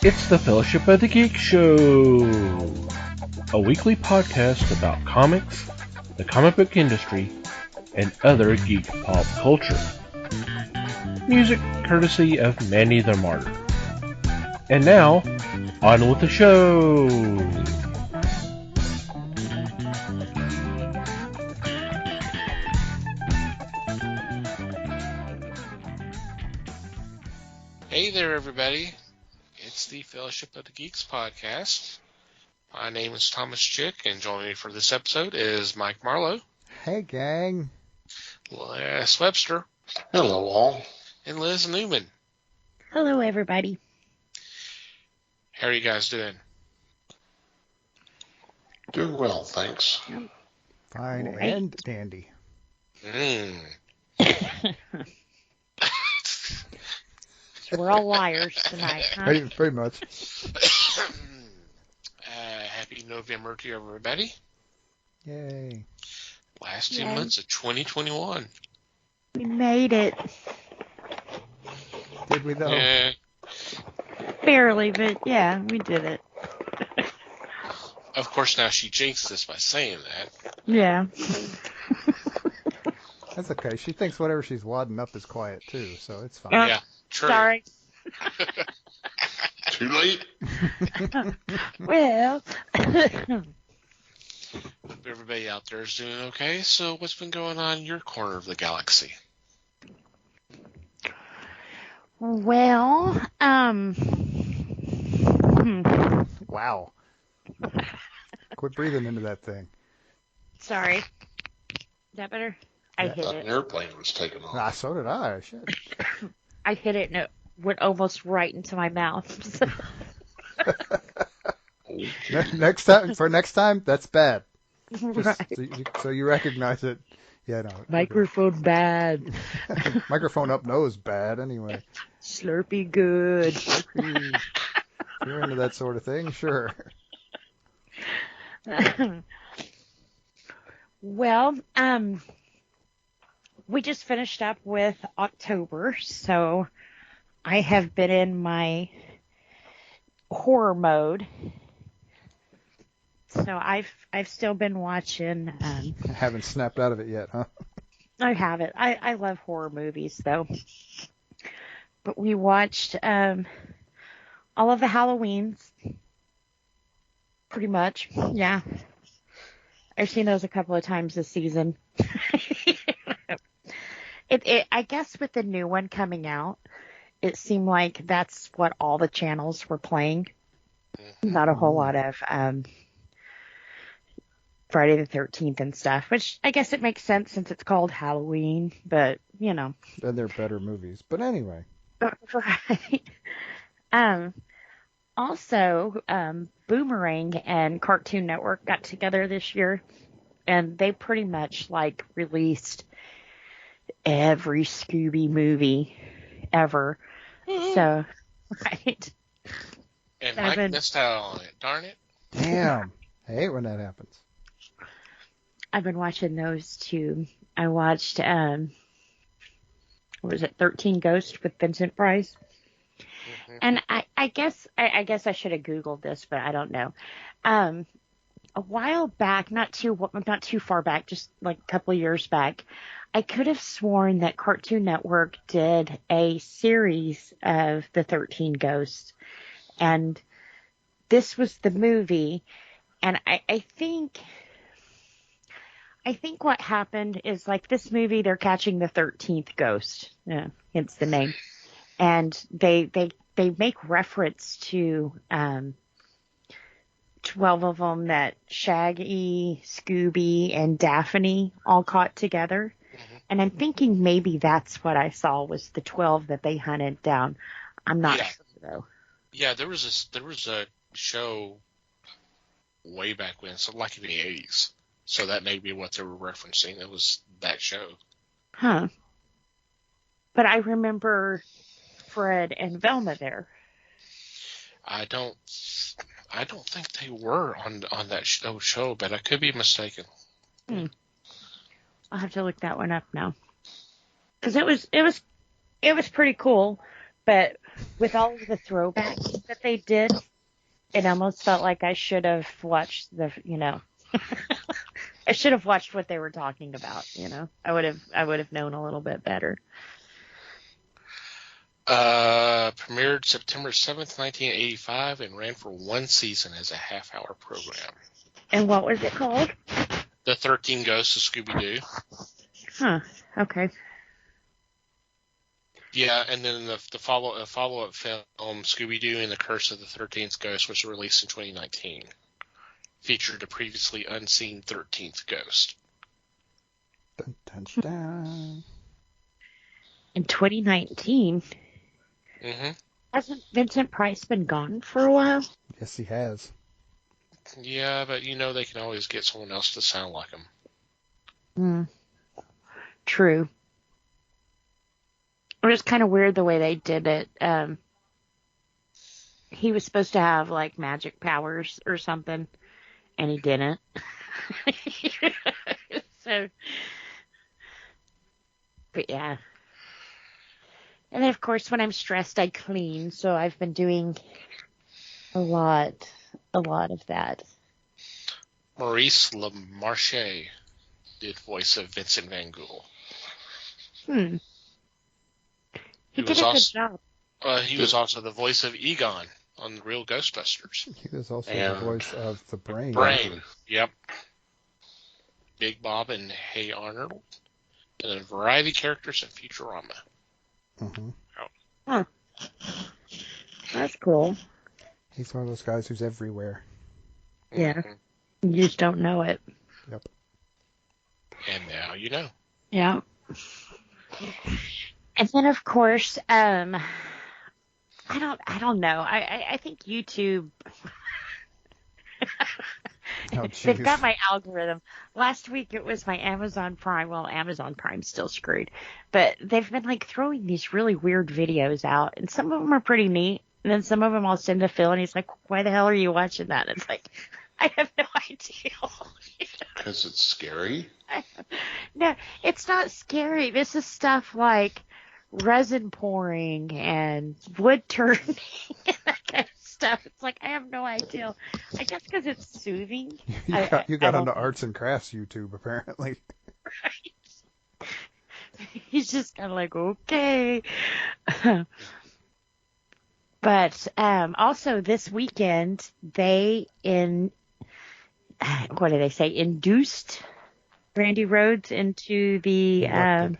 It's the Fellowship of the Geek Show, a weekly podcast about comics, the comic book industry, and other geek pop culture. Music courtesy of Manny the Martyr. And now, on with the show! Hey there, everybody. It's the Fellowship of the Geeks podcast. My name is Thomas Chick, and joining me for this episode is Mike Marlowe. Hey, gang. Les Webster. Hello, all. And Liz Newman. Hello, everybody. How are you guys doing? Doing well, thanks. Fine Great. and dandy. So we're all liars tonight, huh? Pretty much. Happy November to everybody. Yay. Last 2 Yay. months of 2021. We made it. Did we, though? Yeah. Barely, but yeah, we did it. Of course, now she jinxed us by saying that. Yeah. That's okay. She thinks whatever she's wadding up is quiet, too, so it's fine. Yeah, true. Sorry. Too late? Well. Everybody out there is doing okay. So what's been going on in your corner of the galaxy? Well, Wow. Quit breathing into that thing. sorry. Is that better? I Yeah. hit An it. airplane was taken off. Ah, so did I. Shit. I hit it and it went almost right into my mouth. Next time, that's bad. Just Right. so you recognize it. Yeah, no. Microphone bad. Microphone up nose bad, anyway. Slurpee good. If you're into that sort of thing, sure. Well, we just finished up with October, so I have been in my horror mode. So I've still been watching. Haven't snapped out of it yet, huh? I haven't. I love horror movies though. But we watched all of the Halloweens. Pretty much, yeah. I've seen those a couple of times this season. I guess with the new one coming out, it seemed like that's what all the channels were playing. Not a whole lot of Friday the 13th and stuff, which I guess it makes sense since it's called Halloween, but, you know. And they're better movies. But anyway. Right. Also, Boomerang and Cartoon Network got together this year, and they pretty much, like, released every Scooby movie ever. So, right. And Mike missed out on it. Darn it. Damn. I hate when that happens. I've been watching those too. I watched, what was it, 13 Ghosts with Vincent Price? And I guess I should have Googled this, but I don't know. A while back, not too far back, just like a couple of years back, I could have sworn that Cartoon Network did a series of the 13 Ghosts, and this was the movie. And I think what happened is, like, this movie, they're catching the 13th ghost. Yeah, hence the name. And they make reference to 12 of them that Shaggy, Scooby, and Daphne all caught together. Mm-hmm. And I'm thinking maybe that's what I saw was the 12 that they hunted down. I'm not sure, though. Yeah, there was a show way back when, so like in the 80s. So that may be what they were referencing. It was that show. Huh. But I remember Fred and Velma there. I don't think they were on that show, but I could be mistaken. I'll have to look that one up now. Because it was pretty cool, but with all of the throwbacks that they did, it almost felt like I should have watched I should have watched what they were talking about, I would have known a little bit better. Premiered September 7th, 1985, and ran for one season as a half-hour program. And what was it called? The 13 Ghosts of Scooby-Doo. Huh. Okay. Yeah, and then the follow-up film, Scooby-Doo and the Curse of the 13th Ghost, was released in 2019. Featured a previously unseen 13th ghost. Dun, dun, dun. In 2019? Mm-hmm. Hasn't Vincent Price been gone for a while? Yes, he has. Yeah, but they can always get someone else to sound like him. True. It was kind of weird the way they did it. He was supposed to have like magic powers or something, and he didn't. So, but yeah. And then of course when I'm stressed I clean, so I've been doing a lot of that. Maurice LaMarche did voice of Vincent Van Gogh. He did a good job. He was also the voice of Egon on The Real Ghostbusters. He was also the voice of the Brain. Brain, yep. Big Bob and Hey Arnold. And then variety characters in Futurama. Mm-hmm. Huh. That's cool. He's one of those guys who's everywhere. Yeah. You just don't know it. Yep. And now you know. Yeah. And then of course, I don't know. I think YouTube they've got my algorithm. Last week it was my Amazon Prime. Well, Amazon Prime's still screwed. But they've been like throwing these really weird videos out, and some of them are pretty neat. And then some of them I'll send to Phil, and he's like, "Why the hell are you watching that?" And it's like, I have no idea. Because it's scary? No, it's not scary. This is stuff like resin pouring and wood turning and that kind of stuff. It's like, I have no idea. I guess because it's soothing. You got onto arts and crafts YouTube, apparently. Right. He's just kind of like, okay. But also this weekend, induced Randy Rhoads into the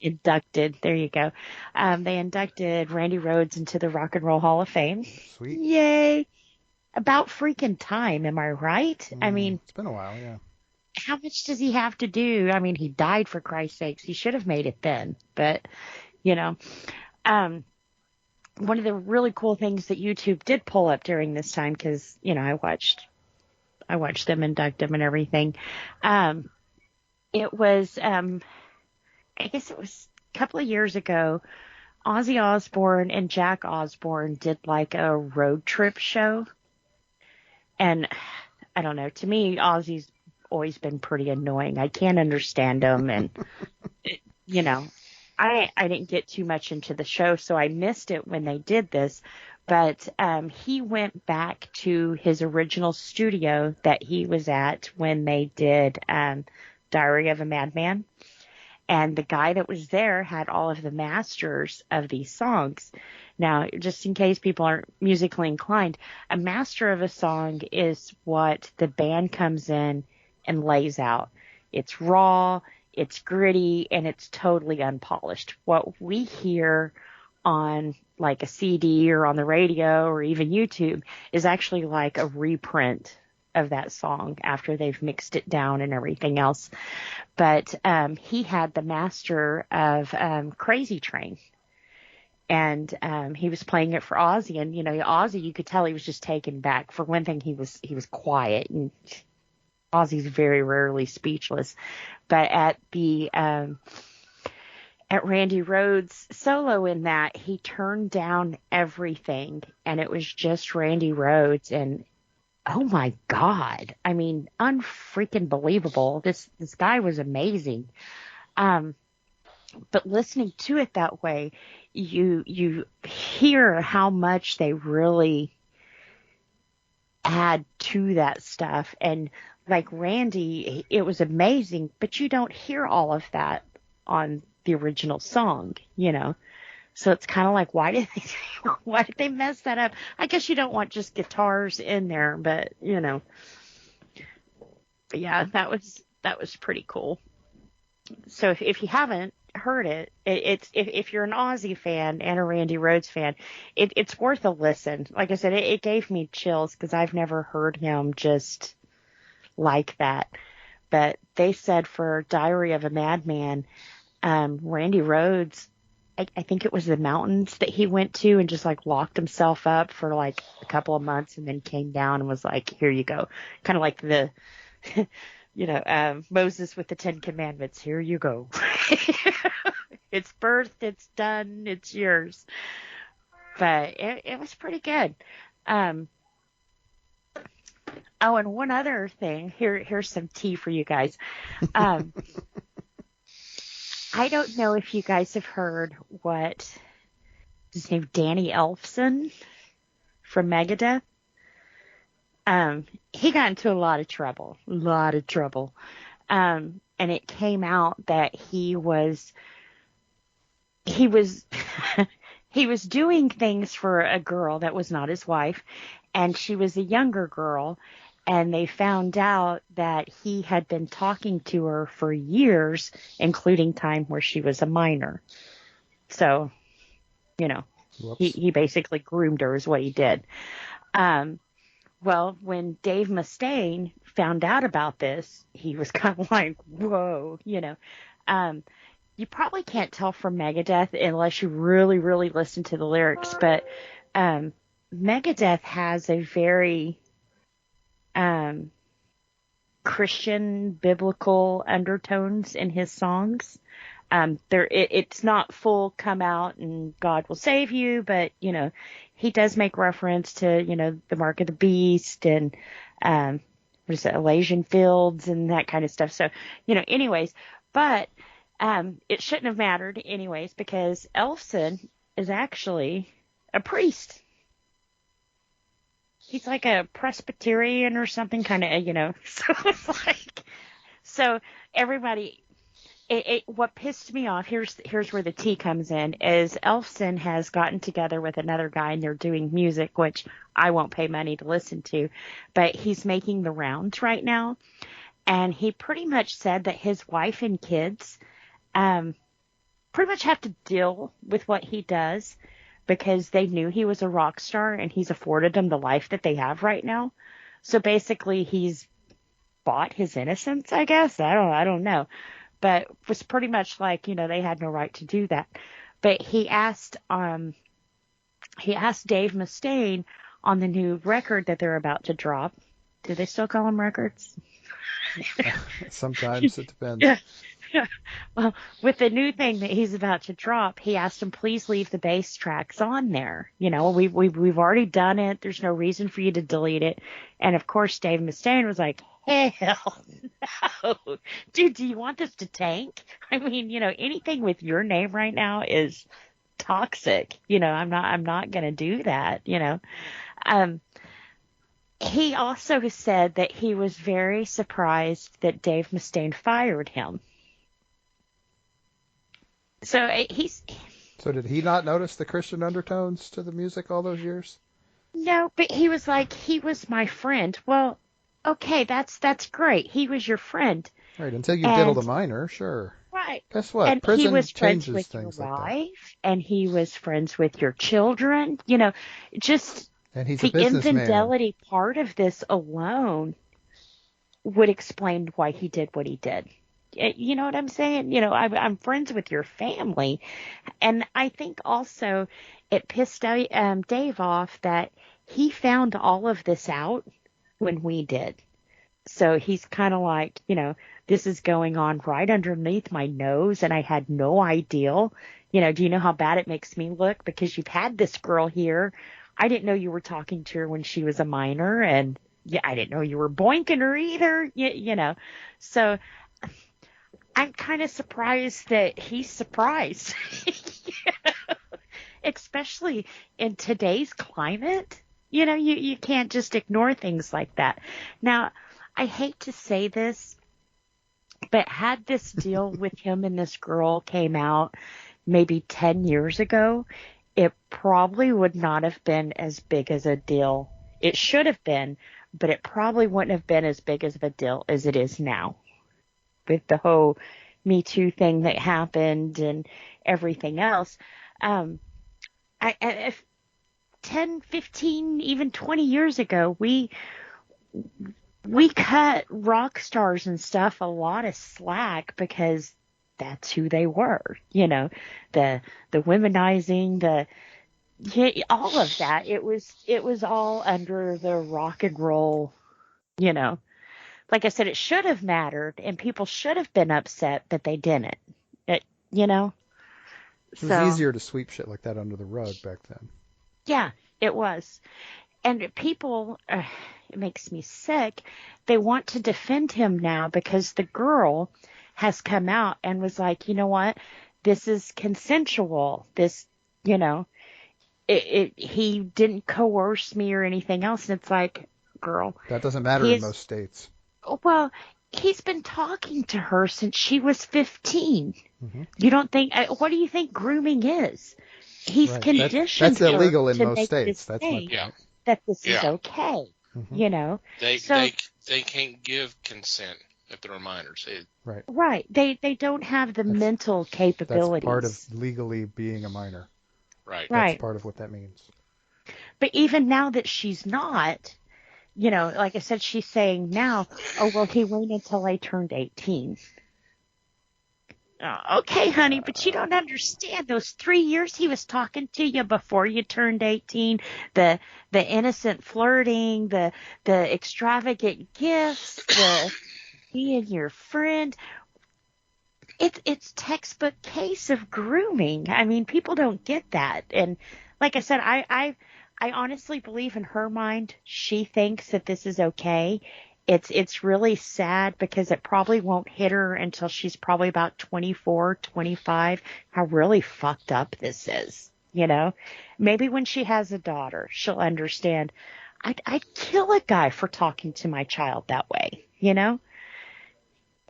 inducted. There you go. They inducted Randy Rhoads into the Rock and Roll Hall of Fame. Sweet. Yay. About freaking time, am I right? I mean, it's been a while, yeah. How much does he have to do? I mean, he died, for Christ's sakes. He should have made it then. But, one of the really cool things that YouTube did pull up during this time, because, I watched them induct him and everything. It was, I guess it was a couple of years ago, Ozzy Osbourne and Jack Osbourne did like a road trip show. And I don't know, to me, Ozzy's always been pretty annoying. I can't understand him. And, I didn't get too much into the show, so I missed it when they did this. But he went back to his original studio that he was at when they did Diary of a Madman. And the guy that was there had all of the masters of these songs. Now, just in case people aren't musically inclined, a master of a song is what the band comes in and lays out. It's raw, it's gritty, and it's totally unpolished. What we hear on like a CD or on the radio or even YouTube is actually like a reprint of that song after they've mixed it down and everything else. But he had the master of Crazy Train. And he was playing it for Ozzy, and Ozzy, you could tell he was just taken back. For one thing, he was quiet, and Ozzy's very rarely speechless. But at Randy Rhoads' solo in that, he turned down everything, and it was just Randy Rhoads, and oh my God, I mean, unfreaking believable. This guy was amazing. But listening to it that way, you hear how much they really add to that stuff. And like Randy, it was amazing, but you don't hear all of that on the original song, you know. So it's kind of like, why did they mess that up? I guess you don't want just guitars in there, but you know. But yeah, that was pretty cool. So if you haven't heard it, if you're an Ozzy fan and a Randy Rhoads fan, it's worth a listen. Like I said, it gave me chills because I've never heard him just like that. But they said for Diary of a Madman, Randy Rhoads, I think it was the mountains that he went to and just like locked himself up for like a couple of months and then came down and was like, here you go. Kind of like the, you know, Moses with the 10 Commandments. Here you go. It's birthed, it's done, it's yours. But it was pretty good. Oh, and one other thing. Here's some tea for you guys. I don't know if you guys have heard what his name, Danny Elfson from Megadeth. He got into a lot of trouble. And it came out that he was he was doing things for a girl that was not his wife, and she was a younger girl, and they found out that he had been talking to her for years, including time where she was a minor. So, you know, he basically groomed her is what he did. Well, when Dave Mustaine found out about this, he was kind of like, whoa, you know. You probably can't tell from Megadeth unless you really, really listen to the lyrics, but Megadeth has a very Christian, biblical undertones in his songs. It's not full come out and God will save you, but, you know, he does make reference to, you know, the mark of the beast and, what is it, Elysian Fields and that kind of stuff. So, you know, anyways, but, it shouldn't have mattered anyways, because Elfson is actually a priest. He's like a Presbyterian or something kind of, you know, so it's like, so everybody, what pissed me off, here's where the tea comes in, is Elfson has gotten together with another guy and they're doing music, which I won't pay money to listen to, but he's making the rounds right now. And he pretty much said that his wife and kids, pretty much have to deal with what he does because they knew he was a rock star and he's afforded them the life that they have right now. So basically he's bought his innocence, I guess. I don't know. But it was pretty much like, you know, they had no right to do that. But he asked Dave Mustaine on the new record that they're about to drop. Do they still call them records? Sometimes it depends. Yeah. Well, with the new thing that he's about to drop, he asked him, please leave the bass tracks on there. You know, we've already done it. There's no reason for you to delete it. And of course, Dave Mustaine was like, hell no. Dude, do you want this to tank? I mean, you know, anything with your name right now is toxic. You know, I'm not going to do that, you know. He also said that he was very surprised that Dave Mustaine fired him. So So did he not notice the Christian undertones to the music all those years? No, but he was like, he was my friend. Well, okay, that's great. He was your friend. Right, until you diddled a minor, sure. Right. Guess what? And Prison he was friends changes with things your like wife, and he was friends with your children. You know, just and he's the a businessman. infidelity part of this alone would explain why he did what he did. You know what I'm saying? You know, I'm friends with your family. And I think also it pissed Dave off that he found all of this out when we did. So he's kind of like, you know, this is going on right underneath my nose and I had no idea. You know, do you know how bad it makes me look? Because you've had this girl here. I didn't know you were talking to her when she was a minor, and yeah, I didn't know you were boinking her either. You know, so I'm kind of surprised that he's surprised. Especially in today's climate. You can't just ignore things like that. Now, I hate to say this, but had this deal with him and this girl came out maybe 10 years ago, it probably would not have been as big as a deal. It should have been, but it probably wouldn't have been as big as of a deal as it is now. With the whole Me Too thing that happened and everything else. If 10, 15, even 20 years ago, we cut rock stars and stuff a lot of slack because that's who they were. The womenizing, all of that. It was all under the rock and roll, Like I said, it should have mattered and people should have been upset, but they didn't. It was easier to sweep shit like that under the rug back then. Yeah, it was. And people, it makes me sick, they want to defend him now because the girl has come out and was like, you know what, this is consensual. This, he didn't coerce me or anything else. And it's like, girl. That doesn't matter in most states. Well, he's been talking to her since she was 15. Mm-hmm. You don't think, what do you think grooming is? He's right. conditioned that's illegal in to most make states. That's my point. that this is okay. Mm-hmm. They can't give consent if they're minors. Right. They don't have the mental capabilities. That's part of legally being a minor. Right. That's part of what that means. But even now that she's not, like I said, she's saying now, oh, well, he waited until I turned 18. Okay, honey, but you don't understand. Those 3 years he was talking to you before you turned 18, the innocent flirting, the extravagant gifts, the being your friend. It's textbook case of grooming. I mean, people don't get that. And like I said, I honestly believe in her mind, she thinks that this is okay. It's really sad because it probably won't hit her until she's probably about 24, 25, how really fucked up this is, Maybe when she has a daughter, she'll understand. I'd kill a guy for talking to my child that way,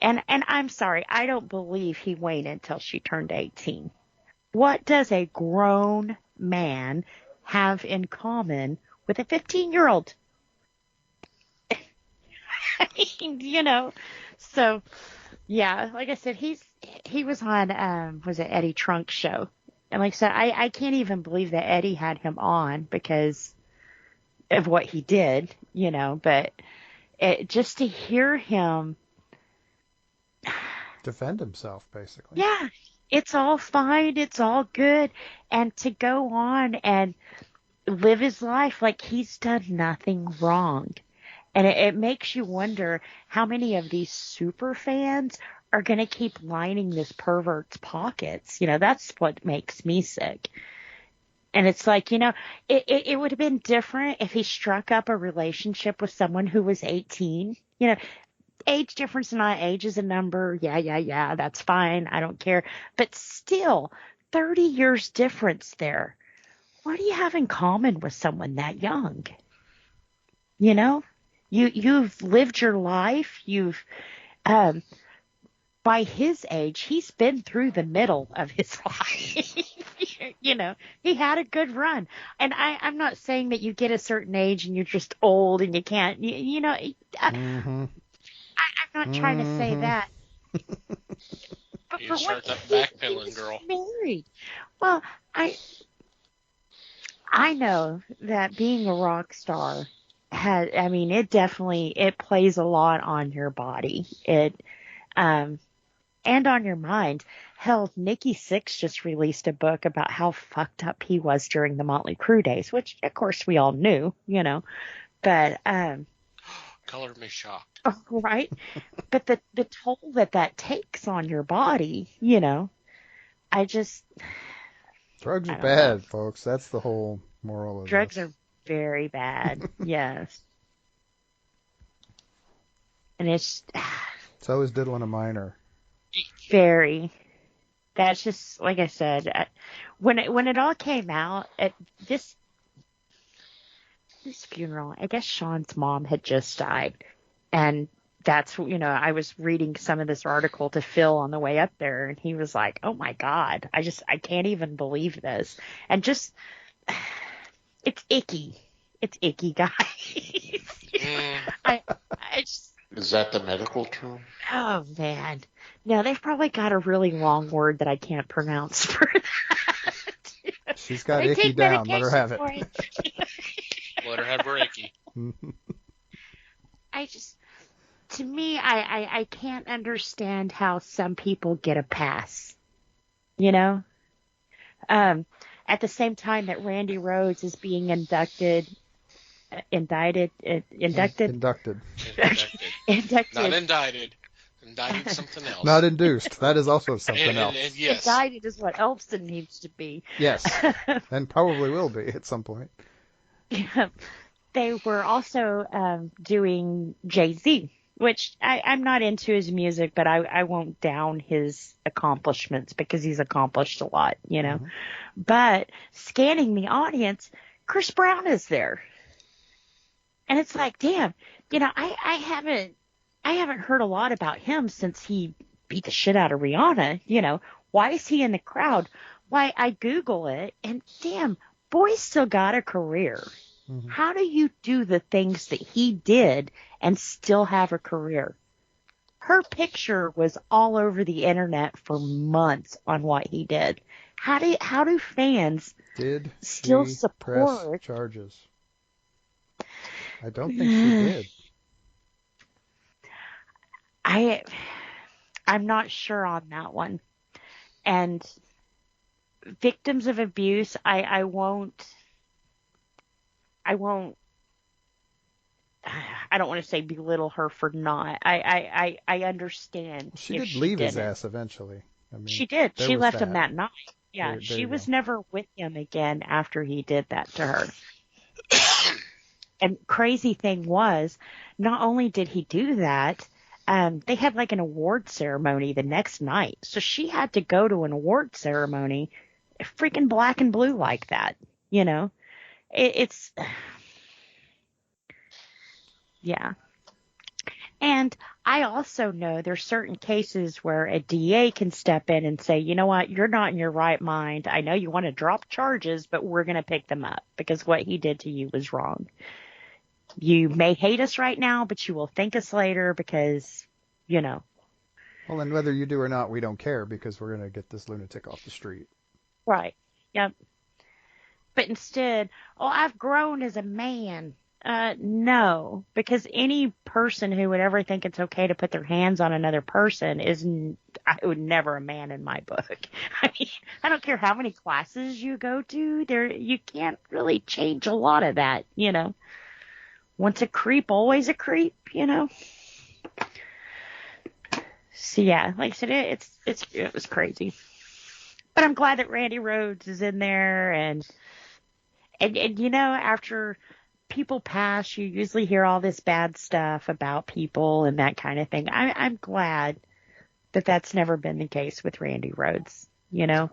And I'm sorry, I don't believe he waited until she turned 18. What does a grown man have in common with a 15-year-old? I mean, so yeah, like I said, he was on, was it Eddie Trunk's show? And like I said, I can't even believe that Eddie had him on because of what he did, but just to hear him defend himself, basically. Yeah, it's all fine. It's all good. And to go on and live his life like he's done nothing wrong. And it makes you wonder how many of these super fans are going to keep lining this pervert's pockets. That's what makes me sick. And it's like, it would have been different if he struck up a relationship with someone who was 18. Age difference, not age is a number. Yeah, that's fine. I don't care. But still, 30 years difference there. What do you have in common with someone that young? You've lived your life. You've, by his age, he's been through the middle of his life. He had a good run. And I'm not saying that you get a certain age and you're just old and you can't, mm-hmm. I'm not trying to say that. But you start that backpedaling, girl. Married. Well, I know that being a rock star it plays a lot on your body. And on your mind. Hell, Nikki Sixx just released a book about how fucked up he was during the Motley Crue days, which of course we all knew, but, color me shocked. Right. But the toll that takes on your body, I just. Drugs are bad, folks. That's the whole moral of drugs this. Are very bad. Yes. And it's. So is diddling a minor. Very. That's just like I said. When it all came out at this funeral, I guess Sean's mom had just died, and that's I was reading some of this article to Phil on the way up there, and he was like, "Oh my God, I can't even believe this," and just it's icky. It's icky, guys. I just. Is that the medical term? Oh, man. No, they've probably got a really long word that I can't pronounce for that. She's got I icky take down. Let her medication have it. for it. Let her have her icky. To me, I can't understand how some people get a pass. You know? At the same time that Randy Rhoads is being indicted. Inducted. Inducted. Not indicted. Indicted something else. Not induced. That is also something else. And yes. Indicted is what Elfston needs to be. Yes. And probably will be at some point. Yeah. They were also doing Jay-Z, which I'm not into his music, but I won't down his accomplishments because he's accomplished a lot, Mm-hmm. But scanning the audience, Chris Brown is there. And it's like, damn, I haven't heard a lot about him since he beat the shit out of Rihanna. Why is he in the crowd? Why, I Google it, and damn, boy's still got a career. Mm-hmm. How do you do the things that he did and still have a career? Her picture was all over the internet for months on what he did. How do fans still support press charges? I don't think she did. I'm not sure on that one. And victims of abuse, I won't I don't want to say belittle her for not. I understand. She if did she leave his didn't. ass eventually. I mean, She did. there She was left him that. that night. Yeah, There she you was go. never with him again after he did that to her. And crazy thing was, not only did he do that, they had like an award ceremony the next night. So she had to go to an award ceremony, freaking black and blue like that. It's yeah. And I also know there's certain cases where a DA can step in and say, you know what, you're not in your right mind. I know you want to drop charges, but we're going to pick them up because what he did to you was wrong. You may hate us right now, but you will thank us later because, Well, and whether you do or not, we don't care because we're going to get this lunatic off the street. Right. Yep. But instead, I've grown as a man. No, because any person who would ever think it's okay to put their hands on another person would never a man in my book. I mean, I don't care how many classes you go to, you can't really change a lot of that, Once a creep, always a creep, So yeah, like I said, it was crazy. But I'm glad that Randy Rhoads is in there, and after people pass, you usually hear all this bad stuff about people and that kind of thing. I'm glad that that's never been the case with Randy Rhoads. A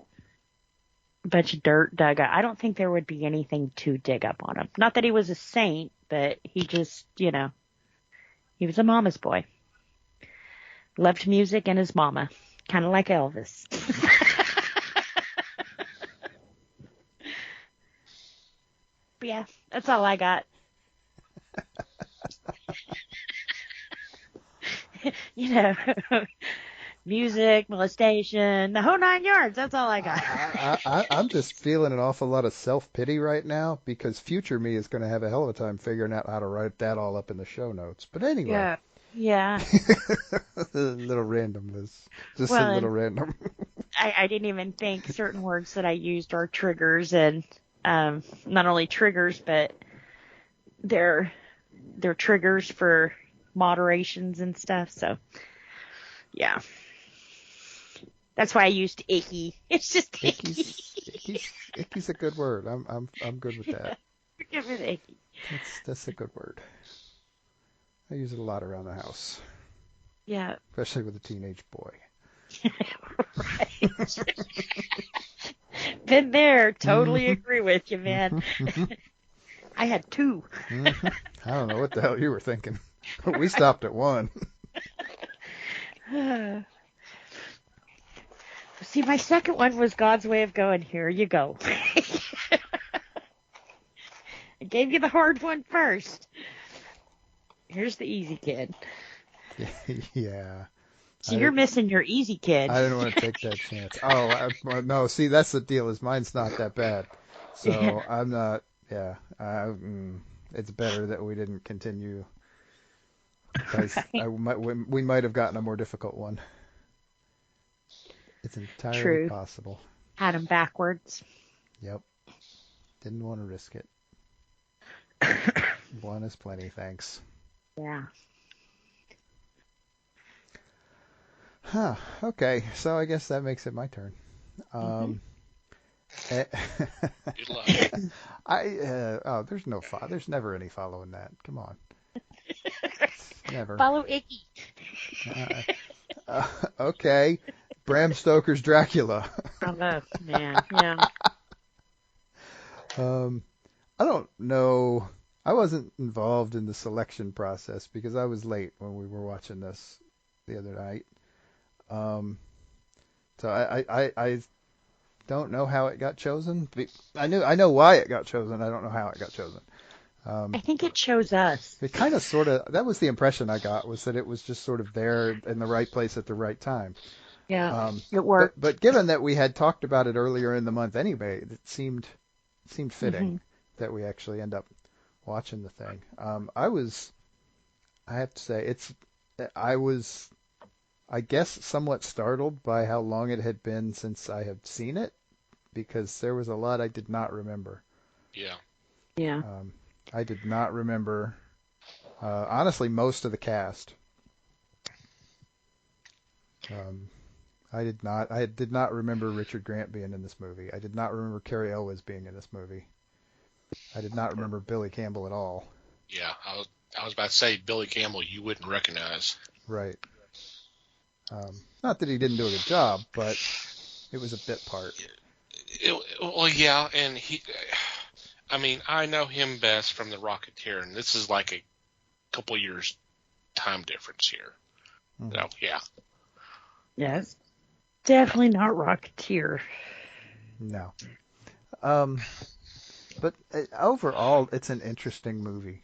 bunch of dirt dug up. I don't think there would be anything to dig up on him. Not that he was a saint, but he just, he was a mama's boy. Loved music and his mama, kind of like Elvis. But yeah, that's all I got. Music, molestation, the whole 9 yards. That's all I got. I'm just feeling an awful lot of self-pity right now because future me is going to have a hell of a time figuring out how to write that all up in the show notes. But anyway. Yeah. A little random, Liz. Just Well, a little random. I didn't even think certain words that I used are triggers, and not only triggers, but they're triggers for moderations and stuff. So, yeah. That's why I used icky. It's just icky. Icky's a good word. I'm good with that. Give it icky. That's a good word. I use it a lot around the house. Yeah. Especially with a teenage boy. Right. Been there. Totally agree with you, man. I had 2. I don't know what the hell you were thinking. We stopped at 1. See, my second one was God's Way of Going. Here you go. I gave you the hard one first. Here's the easy kid. Yeah. So you're missing your easy kid. I didn't want to take that chance. Oh, no. See, that's the deal. Is mine's not that bad, so Yeah. I'm not. Yeah, it's better that we didn't continue because we might have gotten a more difficult one. It's entirely True. possible. Had him backwards. Yep. Didn't want to risk it. One is plenty, thanks. Yeah. Huh. Okay. So I guess that makes it my turn. Good luck. There's never any following that. Come on. Never. Follow Icky. Okay. Bram Stoker's Dracula. Oh, man. Yeah. I don't know. I wasn't involved in the selection process because I was late when we were watching this the other night. So I don't know how it got chosen. I know why it got chosen. I don't know how it got chosen. I think it chose us. It kind of sort of, that was the impression I got, was that it was just sort of there in the right place at the right time. Yeah, it worked. But given that we had talked about it earlier in the month anyway, it seemed fitting that we actually end up watching the thing. I have to say, I was, I guess, somewhat startled by how long it had been since I had seen it, because there was a lot I did not remember. Yeah. Yeah. I did not remember, honestly, most of the cast. I did not remember Richard Grant being in this movie. I did not remember Cary Elwes being in this movie. I did not remember Billy Campbell at all. Yeah, I was about to say Billy Campbell you wouldn't recognize. Right. Not that he didn't do a good job, but it was a bit part. Well, yeah, and I mean, I know him best from The Rocketeer, and this is like a couple years time difference here. Mm-hmm. So, yeah. Yes. Definitely not Rocketeer. No. But overall, it's an interesting movie.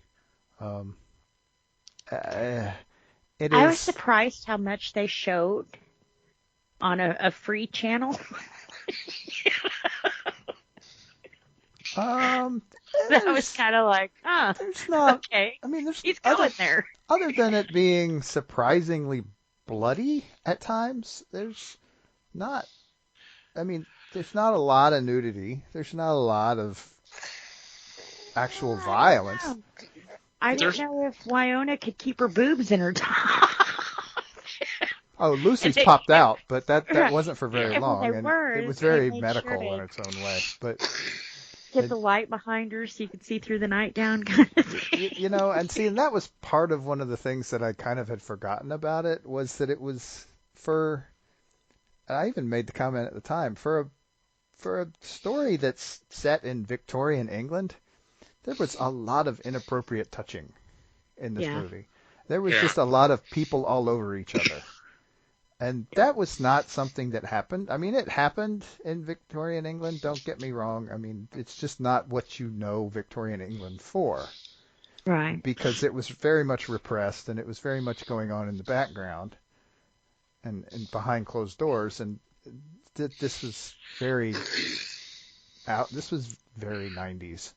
It is. I was surprised how much they showed on a free channel. That was kind of like, There's not. okay. I mean, He's going there. Other than it being surprisingly bloody at times, there's not. I mean, there's not a lot of nudity. There's not a lot of actual violence. I don't know if Wyona could keep her boobs in her top. Oh, Lucy's popped out, but that Right. wasn't for very Yeah, well, long, they and were. it was They very made medical sure in to its own way. But get the light behind her so you could see through the nightgown kind of thing. you know, and see, and that was part of one of the things that I kind of had forgotten about it, was that it was for. I even made the comment at the time, for a story that's set in Victorian England, there was a lot of inappropriate touching in this movie. There was just a lot of people all over each other. And that was not something that happened. I mean, it happened in Victorian England, don't get me wrong. I mean, it's just not what you know Victorian England for. Right. Because it was very much repressed, and it was very much going on in the background and behind closed doors. And this was very This was very 90s.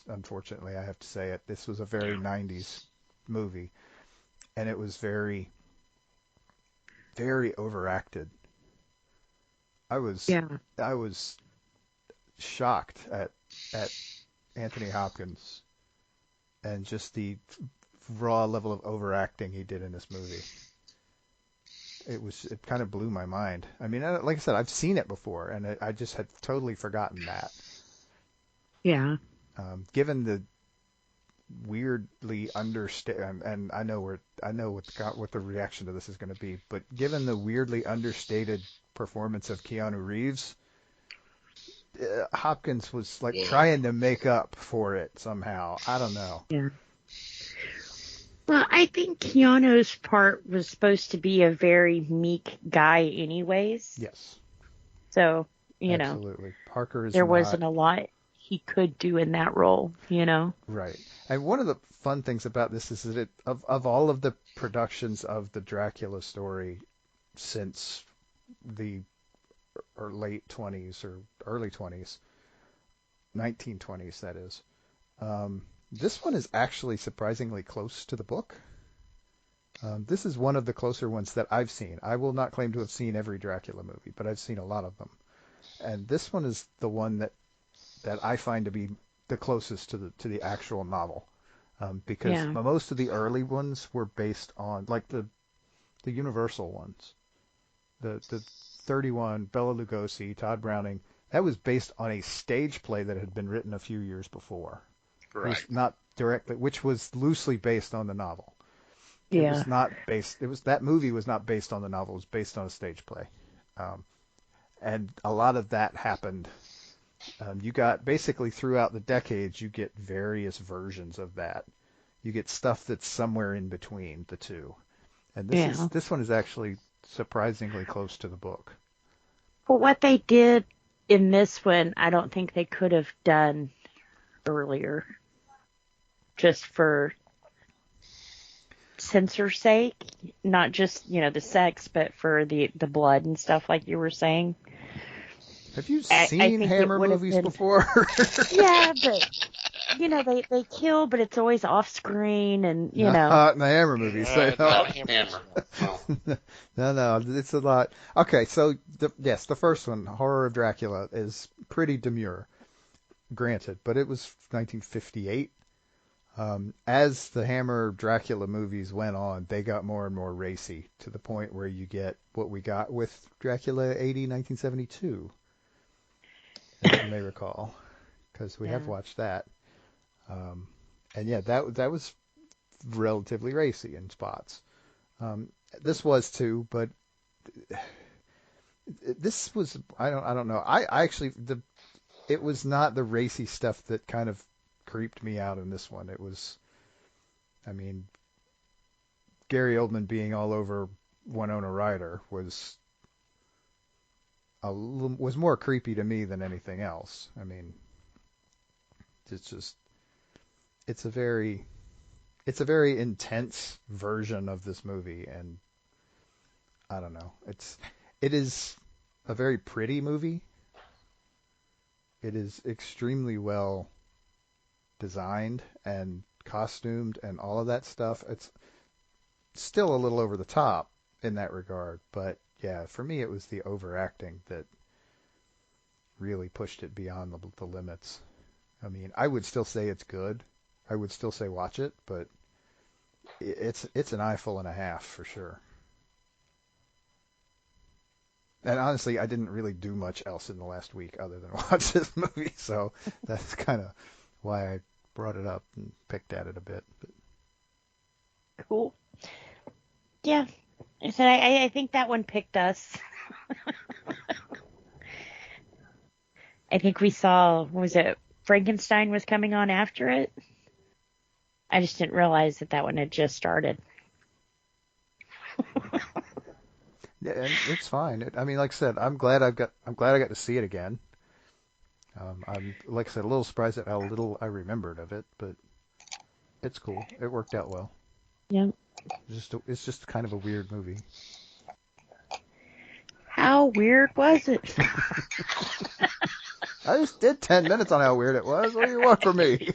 Unfortunately, I have to say it. This was a very 90s movie, and it was very, very overacted. I was shocked at Anthony Hopkins and just the raw level of overacting he did in this movie. It kind of blew my mind. I mean, like I said, I've seen it before, and I just had totally forgotten that. Yeah. Given weirdly understated, and I know what the reaction to this is going to be, but given the weirdly understated performance of Keanu Reeves, Hopkins was like trying to make up for it somehow. I don't know. Yeah. Well, I think Keanu's part was supposed to be a very meek guy anyways. Yes. So, Absolutely. Parker is there not... wasn't a lot he could do in that role, Right. And one of the fun things about this is that of all of the productions of the Dracula story since the late 20s or early 20s, 1920s that is, this one is actually surprisingly close to the book. This is one of the closer ones that I've seen. I will not claim to have seen every Dracula movie, but I've seen a lot of them. And this one is the one that I find to be the closest to the actual novel, because most of the early ones were based on, like the Universal ones, the 31, Bela Lugosi, Todd Browning. That was based on a stage play that had been written a few years before. Right. It was not directly, which was loosely based on the novel. Yeah. It was not based. That movie was not based on the novel. It was based on a stage play, and a lot of that happened. You got basically throughout the decades, you get various versions of that. You get stuff that's somewhere in between the two, and this one is actually surprisingly close to the book. But what they did in this one, I don't think they could have done earlier, just for censor's sake, not just the sex, but for the blood and stuff, like you were saying. Have you seen Hammer movies before? Yeah, but they kill, but it's always off screen, and Not in the Hammer movies. Hammer. No, it's a lot. Okay, so the first one, Horror of Dracula, is pretty demure, granted, but it was 1958. As the Hammer Dracula movies went on, they got more and more racy, to the point where you get what we got with Dracula AD 1972, as you may recall, because we have watched that. And yeah, that was relatively racy in spots. This was too, but this was, I don't know. I actually, it was not the racy stuff that kind of creeped me out in this one. It was, I mean, Gary Oldman being all over Winona Ryder was more creepy to me than anything else. I mean, it's a very intense version of this movie, and I don't know. It is a very pretty movie. It is extremely well designed and costumed and all of that stuff. It's still a little over the top in that regard, but yeah, for me it was the overacting that really pushed it beyond the limits. I mean, I would still say it's good. I would still say watch it, but it's an eyeful and a half for sure. And honestly, I didn't really do much else in the last week other than watch this movie, so that's kind of why I brought it up and picked at it a bit. Cool. Yeah. So I think that one picked us. I think we saw, what was it, Frankenstein was coming on after it? I just didn't realize that one had just started. Yeah, and it's fine. I mean, like I said, I'm glad I got to see it again. I'm, like I said, a little surprised at how little I remembered of it, but it's cool. It worked out well. Yeah. It's just kind of a weird movie. How weird was it? I just did 10 minutes on how weird it was. What do you want from me?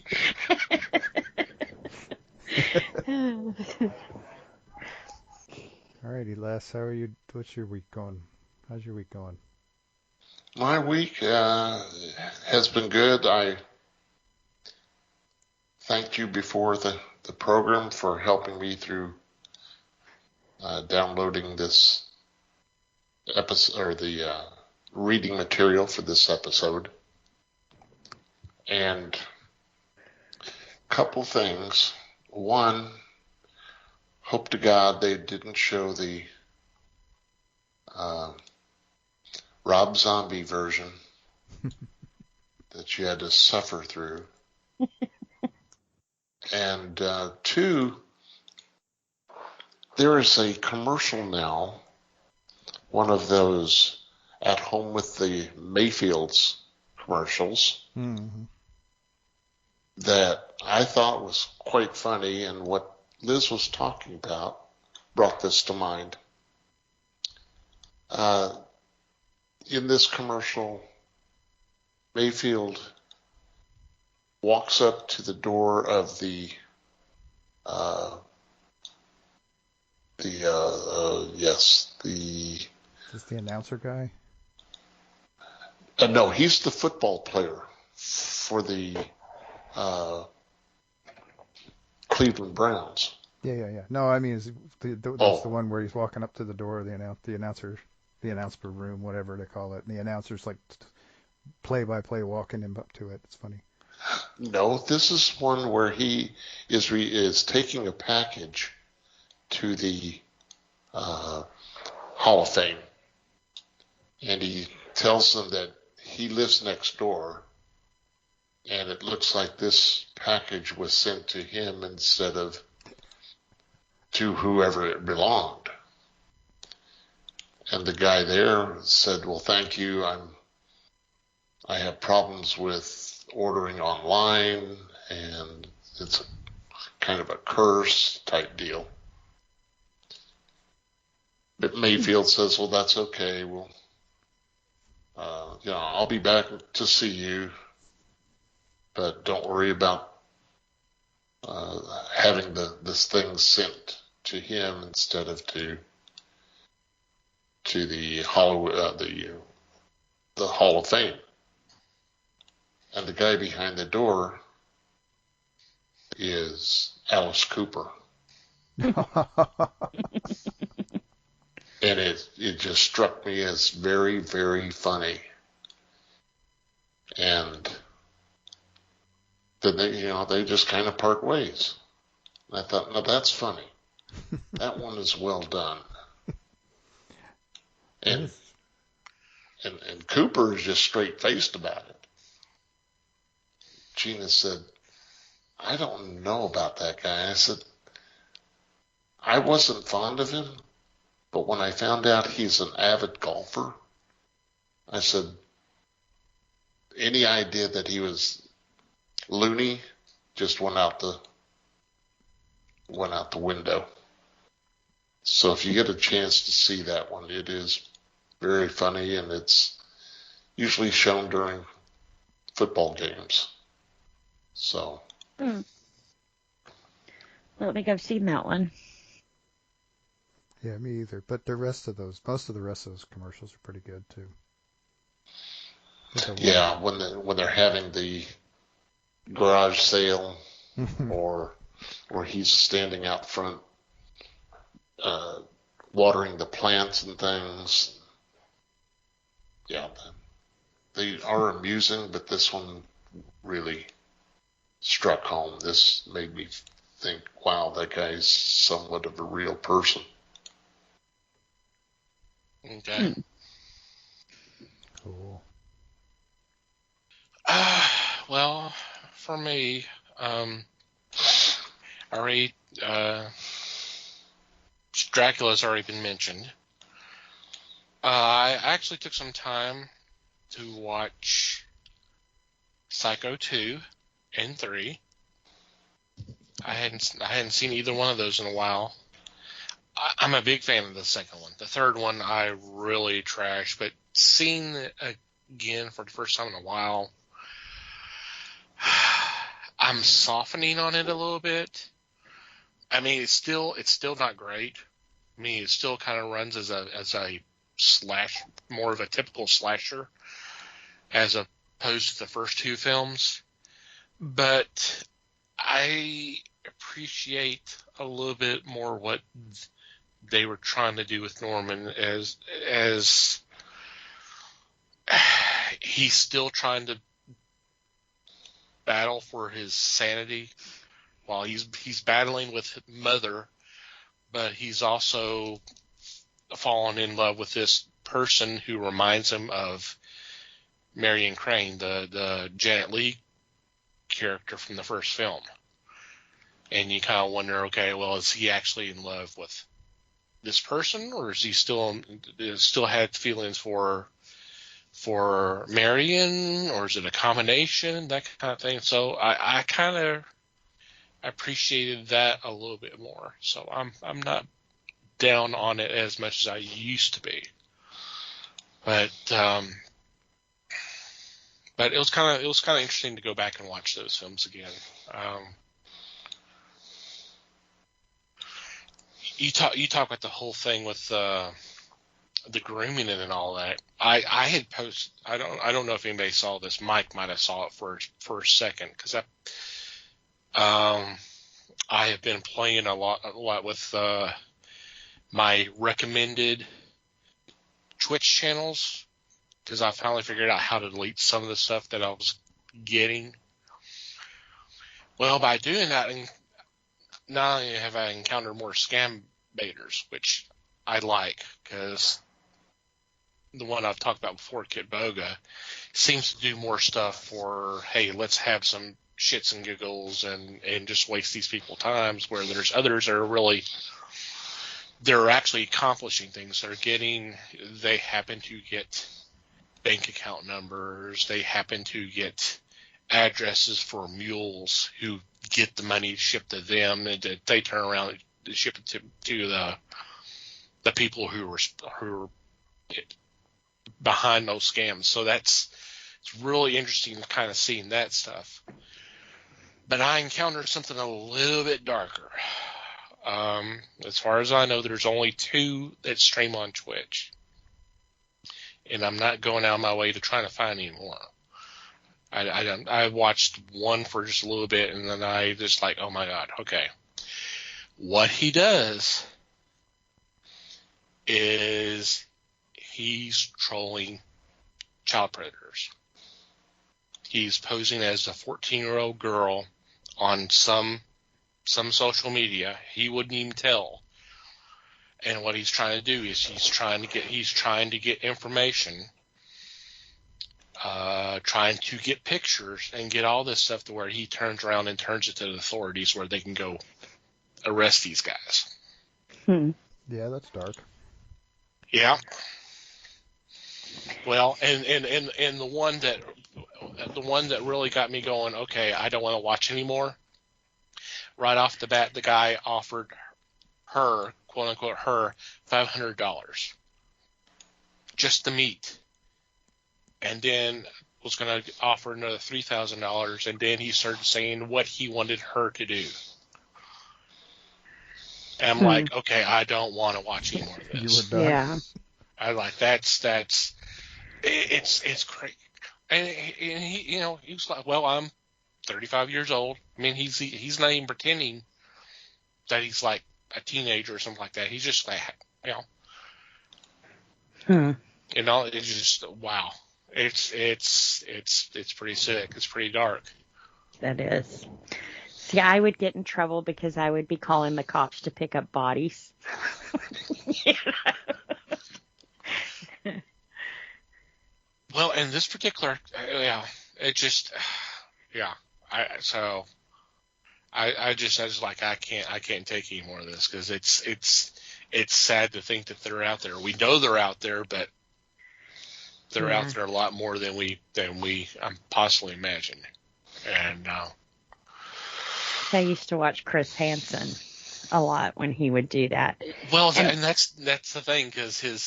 Alrighty, Les, what's your week going? How's your week going? My week has been good. I thanked you before the program for helping me through downloading this episode, or the reading material for this episode. And a couple things. One, hope to God they didn't show the Rob Zombie version that you had to suffer through. And two, there is a commercial now, one of those At Home with the Mayfields commercials, that I thought was quite funny, and what Liz was talking about brought this to mind. In this commercial, Mayfield walks up to the door of the Is this the announcer guy? No, he's the football player for the Cleveland Browns. Yeah. No, I mean, that's the one where he's walking up to the door of the announcer room, whatever they call it. And the announcer's like play-by-play walking him up to it. It's funny. No, this is one where he is taking a package to the Hall of Fame, and he tells them that he lives next door, and it looks like this package was sent to him instead of to whoever it belonged. And the guy there said, "Well, thank you. I have problems with ordering online, and it's kind of a curse type deal." But Mayfield says, "Well, that's okay. Well, I'll be back to see you, but don't worry about having this thing sent to him instead of to the Hall of Fame." And the guy behind the door is Alice Cooper. And it just struck me as very, very funny. And then they just kind of part ways. And I thought, no, that's funny. That one is well done. And Cooper is just straight faced about it. Gina said, "I don't know about that guy." I said, "I wasn't fond of him, but when I found out he's an avid golfer," I said, "any idea that he was loony just went out the window." So if you get a chance to see that one, it is very funny, and it's usually shown during football games. So. I don't think I've seen that one. Yeah, me either. But most of the rest of those commercials are pretty good too. Yeah, when they're having the garage sale, or he's standing out front, watering the plants and things. Yeah, they are amusing, but this one really struck home. This made me think, wow, that guy's somewhat of a real person. Okay. Cool. Well, for me, Dracula's already been mentioned. I actually took some time to watch Psycho 2 and 3. I hadn't seen either one of those in a while. I'm a big fan of the second one. The third one I really trashed, but seeing it again for the first time in a while, I'm softening on it a little bit. I mean, it's still not great. I mean, it still kind of runs as a slash, more of a typical slasher, as opposed to the first two films. But I appreciate a little bit more what they were trying to do with Norman, as he's still trying to battle for his sanity while he's battling with mother, but he's also fallen in love with this person who reminds him of Marion Crane, the Janet Leigh character from the first film. And you kind of wonder, okay, well, is he actually in love with this person, or is he still had feelings for Marion, or is it a combination, that kind of thing? So I kind of appreciated that a little bit more. So I'm not down on it as much as I used to be, but it was kind of interesting to go back and watch those films again. You talk about the whole thing with the grooming and all that. I had posted. I don't know if anybody saw this. Mike might have saw it for a second, because I have been playing a lot with my recommended Twitch channels, because I finally figured out how to delete some of the stuff that I was getting. Well, by doing that, not only have I encountered more scam baiters, which I like, because the one I've talked about before, Kit Boga, seems to do more stuff for, hey, let's have some shits and giggles and just waste these people's times, where there's others that are really, they're actually accomplishing things. They happen to get bank account numbers. They happen to get addresses for mules who get the money shipped to them, and they turn around and ship it to the people who are behind those scams. So it's really interesting kind of seeing that stuff. But I encountered something a little bit darker. As far as I know, there's only 2 that stream on Twitch, and I'm not going out of my way to try to find any more. I watched one for just a little bit, and then I just like, oh my God, okay. What he does is he's trolling child predators. He's posing as a 14-year-old girl on some social media. He wouldn't even tell. And what he's trying to do is he's trying to get information, trying to get pictures and get all this stuff to where he turns around and turns it to the authorities where they can go arrest these guys. Yeah, that's dark. Yeah. Well, and the one that really got me going, okay, I don't want to watch anymore. Right off the bat, the guy offered her, quote unquote, her $500 just to meet, and then was going to offer another $3,000, and then he started saying what he wanted her to do. And I'm like, okay, I don't want to watch any more of this. You were done. Yeah. I like it's crazy. And he, he was like, well, I'm 35 years old. I mean, he's not even pretending that he's like a teenager or something like that. He's just like, it's just, wow. It's pretty sick. It's pretty dark. That is. See, I would get in trouble because I would be calling the cops to pick up bodies. Well, in this particular, it just, I just like, I can't take any more of this, because it's sad to think that they're out there. We know they're out there, but they're out there a lot more than we possibly imagine. And I used to watch Chris Hansen a lot when he would do that. Well, and that's the thing, because his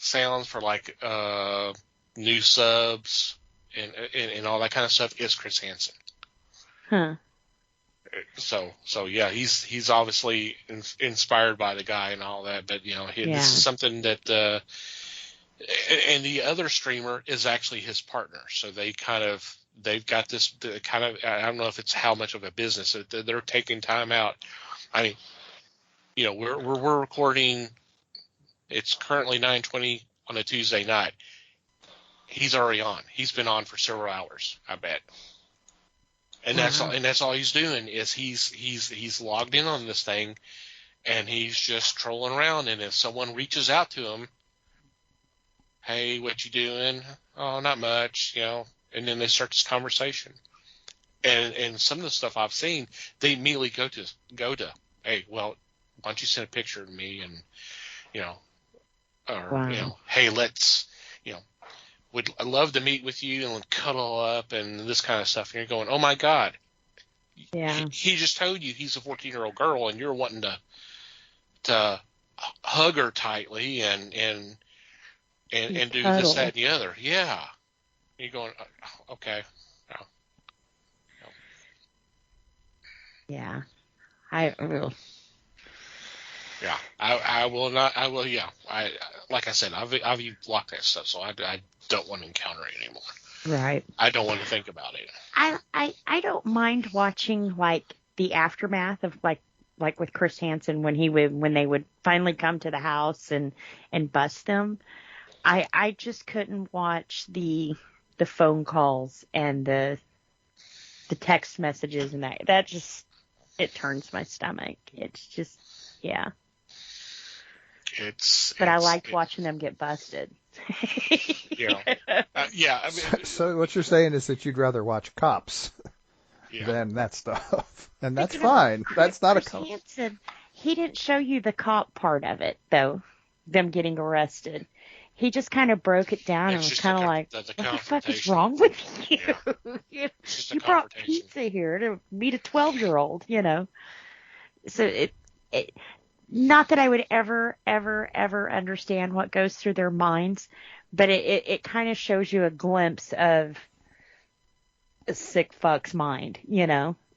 sounds for like new subs and all that kind of stuff is Chris Hansen. Huh. So yeah, he's obviously inspired by the guy and all that, but this is something that and the other streamer is actually his partner, so they've got this kind of, I don't know if it's how much of a business they're taking time out. I mean, we're recording. It's currently 9:20 on a Tuesday night. He's already on. He's been on for several hours, I bet. And that's all he's doing is he's logged in on this thing, and he's just trolling around. And if someone reaches out to him, hey, what you doing? Oh, not much, And then they start this conversation. And some of the stuff I've seen, they immediately go to, hey, well, why don't you send a picture to me, and hey, let's, I'd love to meet with you and cuddle up and this kind of stuff. And you're going, oh my God, Yeah. he just told you he's a 14-year-old girl, and you're wanting to hug her tightly and do this, that, and the other. Yeah. You're going, okay. No. Yeah. I will. Yeah, I will not. I will. Yeah, like I said, I've blocked that stuff, so I don't want to encounter it anymore. Right. I don't want to think about it. I don't mind watching like the aftermath of like with Chris Hansen when they would finally come to the house and bust them. I just couldn't watch the phone calls and the text messages, and that just, it turns my stomach. It's just, yeah. But I liked watching them get busted. Yeah. Yeah. I mean, so what you're saying is that you'd rather watch Cops than that stuff, and that's fine. That's not a cop. Hansen, he didn't show you the cop part of it, though, them getting arrested. He just kind of broke it down and was kind of like, what the fuck is wrong with you? Yeah. You brought pizza here to meet a 12-year-old, So it not that I would ever understand what goes through their minds, but it kind of shows you a glimpse of a sick fuck's mind,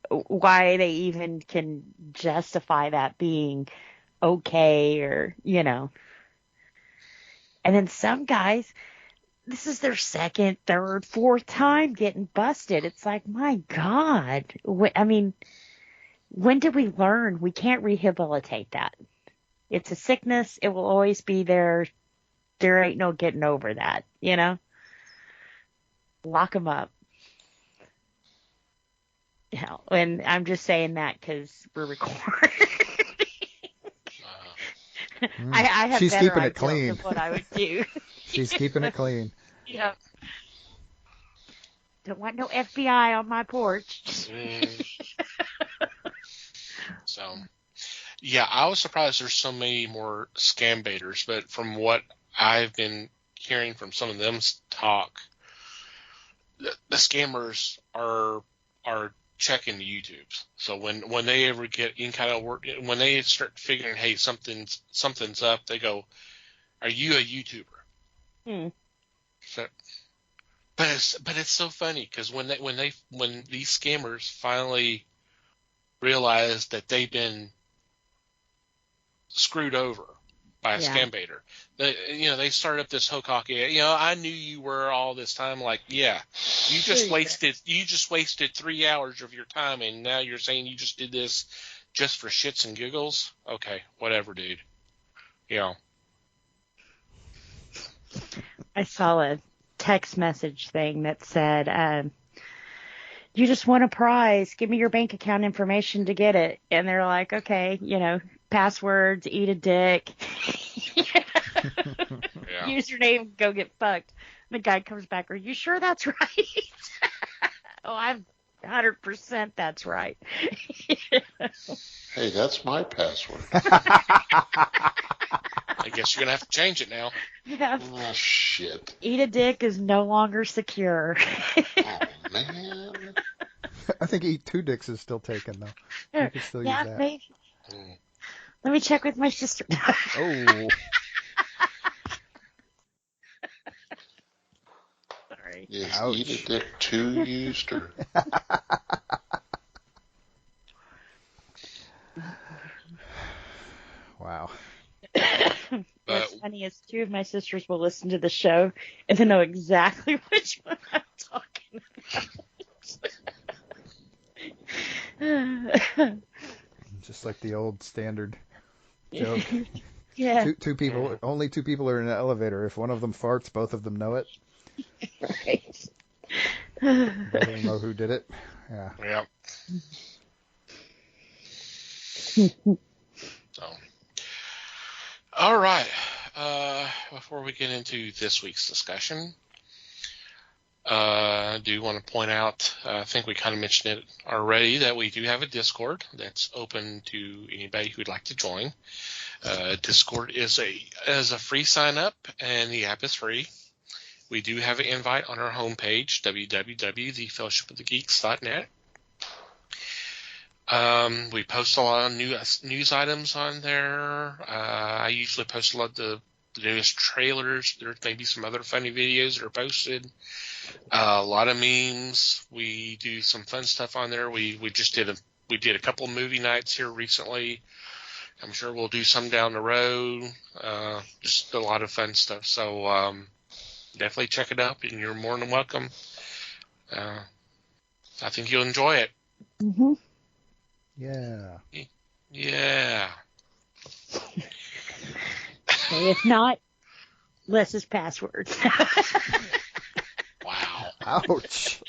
why they even can justify that being okay, or, And then some guys, this is their second, third, fourth time getting busted. It's like, my God. When did we learn we can't rehabilitate that? It's a sickness. It will always be there. There ain't no getting over that, Lock them up. Yeah, and I'm just saying that because we're recording. I have She's better keeping it ideas clean. of what I would do. She's keeping it clean. Yeah. Don't want no FBI on my porch. So, yeah, I was surprised there's so many more scam baiters, but from what I've been hearing from some of them talk, the scammers are checking the YouTubes. So when they ever get in kind of work, when they start figuring, hey, something's up, they go, "Are you a YouTuber?" So, but it's so funny because when these scammers finally realize that they've been screwed over by a scam baiter, they start up this hokkake. I knew you were all this time. Like, yeah, you just wasted 3 hours of your time, and now you're saying you just did this just for shits and giggles. Okay, whatever, dude. I saw a text message thing that said, you just won a prize. Give me your bank account information to get it. And they're like, okay, passwords, eat a dick. Username, go get fucked. The guy comes back, are you sure that's right? Oh, I'm 100% that's right. Hey, that's my password. I guess you're going to have to change it now. Yeah. Oh, shit. Eat a dick is no longer secure. Oh, man. I think Eat Two Dicks is still taken, though. You can still use that. Maybe. Let me check with my sister. Oh. Sorry. Yes, Ouch. Eat a Dick 2 used her. Wow. What's funny is 2 of my sisters will listen to the show and they know exactly which one I'm talking about. Just like the old standard joke. Yeah. Only two people are in an elevator. If one of them farts, both of them know it. Right. Better know who did it. Yeah. Yep. So, all right. Before we get into this week's discussion, I do want to point out, I think we kind of mentioned it already, that we do have a Discord that's open to anybody who'd like to join. Discord is a free sign up, and the app is free. We do have an invite on our homepage, www.thefellowshipofthegeeks.net. We post a lot of news items on there. I usually post a lot of the newest trailers. There may be some other funny videos that are posted. A lot of memes. We do some fun stuff on there. We did a couple movie nights here recently. I'm sure we'll do some down the road. Just a lot of fun stuff. So definitely check it out, and you're more than welcome. I think you'll enjoy it. Mm-hmm. Yeah. Yeah. If not, Les's password. Wow. Ouch.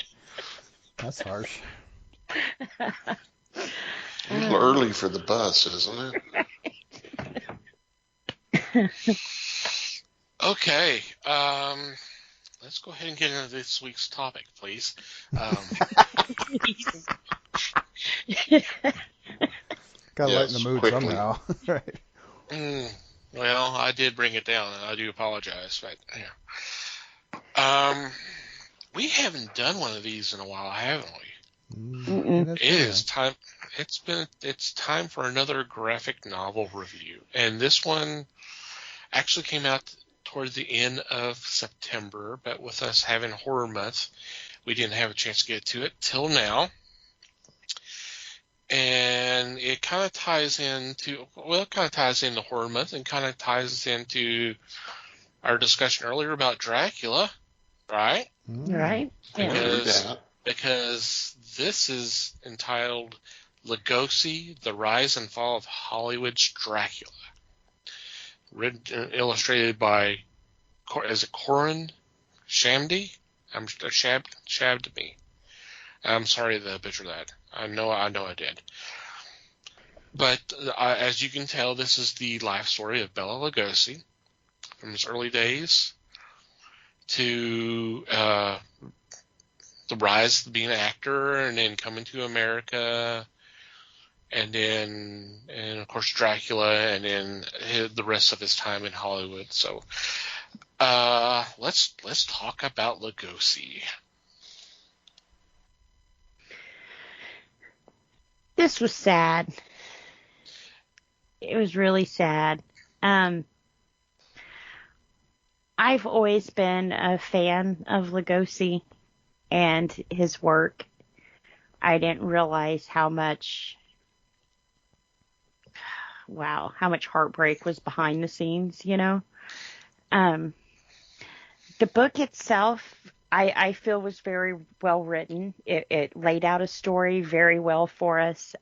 That's harsh. A little early for the bus, isn't it? Okay. Let's go ahead and get into this week's topic, please. Gotta lighten the Yes, mood quickly. somehow. Right. Well, I did bring it down, and I do apologize, but yeah. We haven't done one of these in a while, haven't we? Mm-mm. That's It is fine. time. It's time for another graphic novel review, and this one actually came out toward the end of September. But with us having Horror Month, we didn't have a chance to get to it till now. And it kind of ties into Horror Month, and kind of ties into our discussion earlier about Dracula, right? Right? I Yeah. heard that. Because this is entitled Lugosi, The Rise and Fall of Hollywood's Dracula. Written, illustrated by, is it Corin Shamdi? Shabdami. I'm sorry to butcher that. I know I did. But as you can tell, this is the life story of Bela Lugosi from his early days to the rise of being an actor, and then coming to America, and of course Dracula, and then the rest of his time in Hollywood. So let's talk about Lugosi. This was sad. It was really sad. I've always been a fan of Lugosi and his work. I didn't realize how much heartbreak was behind the scenes, you know. The book itself, I feel, was very well written. It laid out a story very well for us.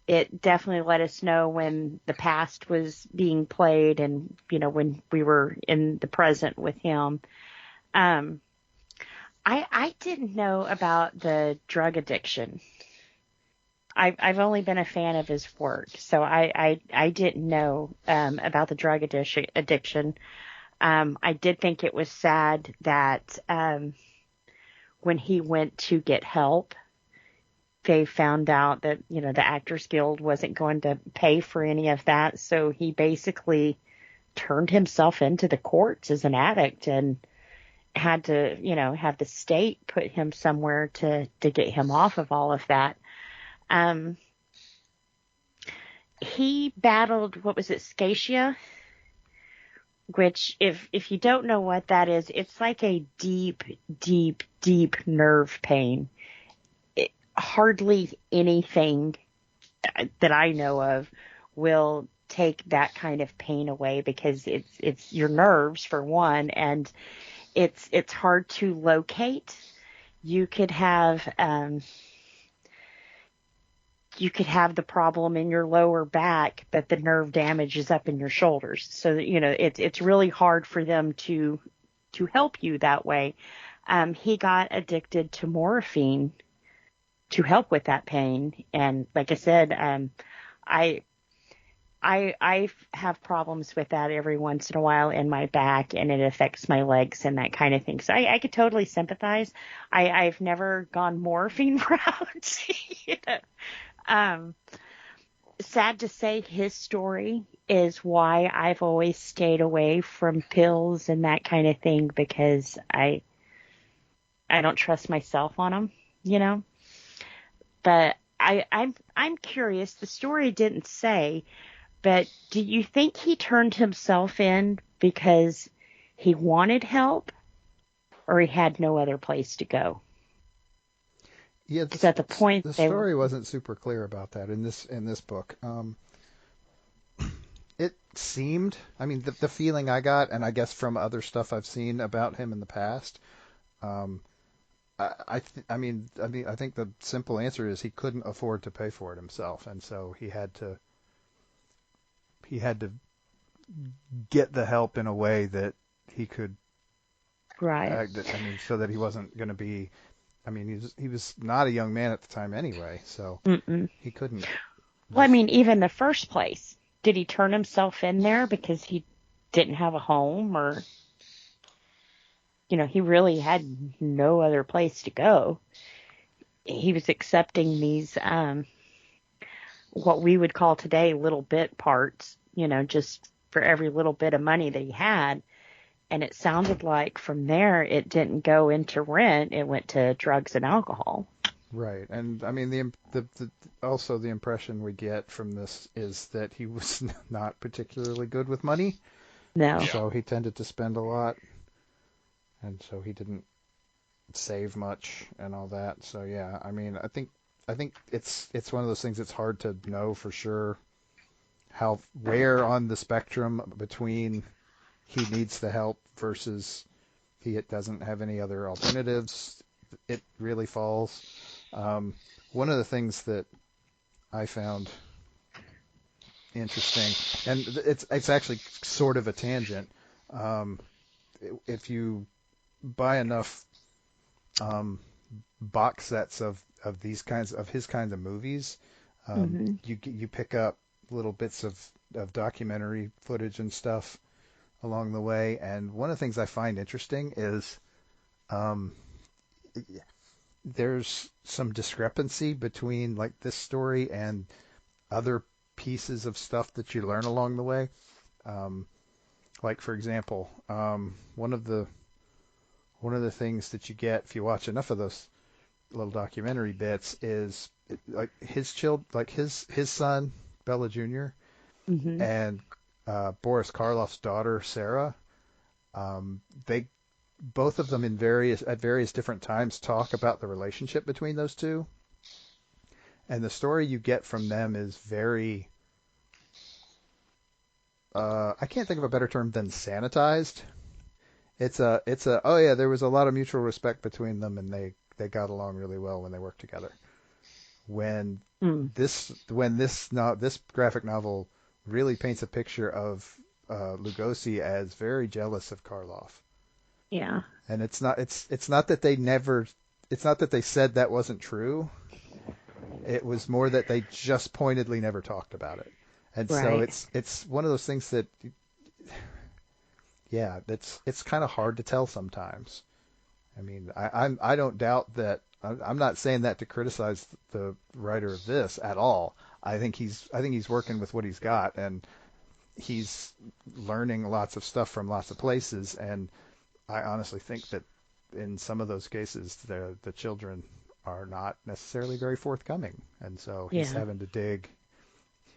It definitely let us know when the past was being played, and, you know, when we were in the present with him. I didn't know about the drug addiction. I've only been a fan of his work, so I didn't know about the drug addiction. I did think it was sad that when he went to get help, they found out that, you know, the Actors Guild wasn't going to pay for any of that, so he basically turned himself into the courts as an addict and had to, you know, have the state put him somewhere to get him off of all of that. He battled, what was it, Scatia? Which, if you don't know what that is, it's like a deep, deep, deep nerve pain. Hardly anything that I know of will take that kind of pain away, because it's your nerves, for one, and it's hard to locate. You could have the problem in your lower back, but the nerve damage is up in your shoulders. So, you know, it's really hard for them to help you that way. he got addicted to morphine to help with that pain. And like I said, I I have problems with that every once in a while in my back, and it affects my legs and that kind of thing. So I could totally sympathize. I've never gone morphine route. you know. Um, Sad to say, his story is why I've always stayed away from pills and that kind of thing, because I don't trust myself on them, you know. But I'm curious. The story didn't say, but do you think he turned himself in because he wanted help, or he had no other place to go? Yeah, Because at the point the they were, story wasn't super clear about that in this book. It seemed, I mean, the feeling I got, and I guess from other stuff I've seen about him in the past, um, I think the simple answer is he couldn't afford to pay for it himself, and so he had to get the help in a way that he could right. I mean, so that he wasn't going to be. I mean, he was not a young man at the time anyway, so Mm-mm. he couldn't Well, I just. mean, even the first place, did he turn himself in there because he didn't have a home, or he really had no other place to go? He was accepting these, what we would call today little bit parts, just for every little bit of money that he had. And it sounded like from there, it didn't go into rent. It went to drugs and alcohol. Right, and I mean the also the impression we get from this is that he was not particularly good with money, No. Yeah. so he tended to spend a lot, and so he didn't save much and all that. So yeah, I mean, I think it's one of those things that's hard to know for sure where on the spectrum between he needs the help versus he doesn't have any other alternatives it really falls. Um, One of the things that I found interesting, and it's actually sort of a tangent. Um, if you buy enough um, box sets of his kinds of movies, Hmm. you pick up little bits of documentary footage and stuff along the way. And one of the things I find interesting is um, there's some discrepancy between like this story and other pieces of stuff that you learn along the way. Um, like for example, one of the things that you get if you watch enough of those little documentary bits is like his son Bella Jr. Hmm. and Boris Karloff's daughter Sarah. They both of them at various different times talk about the relationship between those two, and the story you get from them is very I can't think of a better term than sanitized. It's a oh yeah, there was a lot of mutual respect between them, and they got along really well when they worked together. When Mm. this graphic novel really paints a picture of Lugosi as very jealous of Karloff. Yeah. And it's not that they never it's not that they said that wasn't true. It was more that they just pointedly never talked about it. And so Right. it's one of those things that yeah, it's kind of hard to tell sometimes. I mean, I don't doubt that. I'm not saying that to criticize the writer of this at all. I think he's working with what he's got, and he's learning lots of stuff from lots of places. And I honestly think that in some of those cases, the children are not necessarily very forthcoming, and so he's Yeah. having to dig.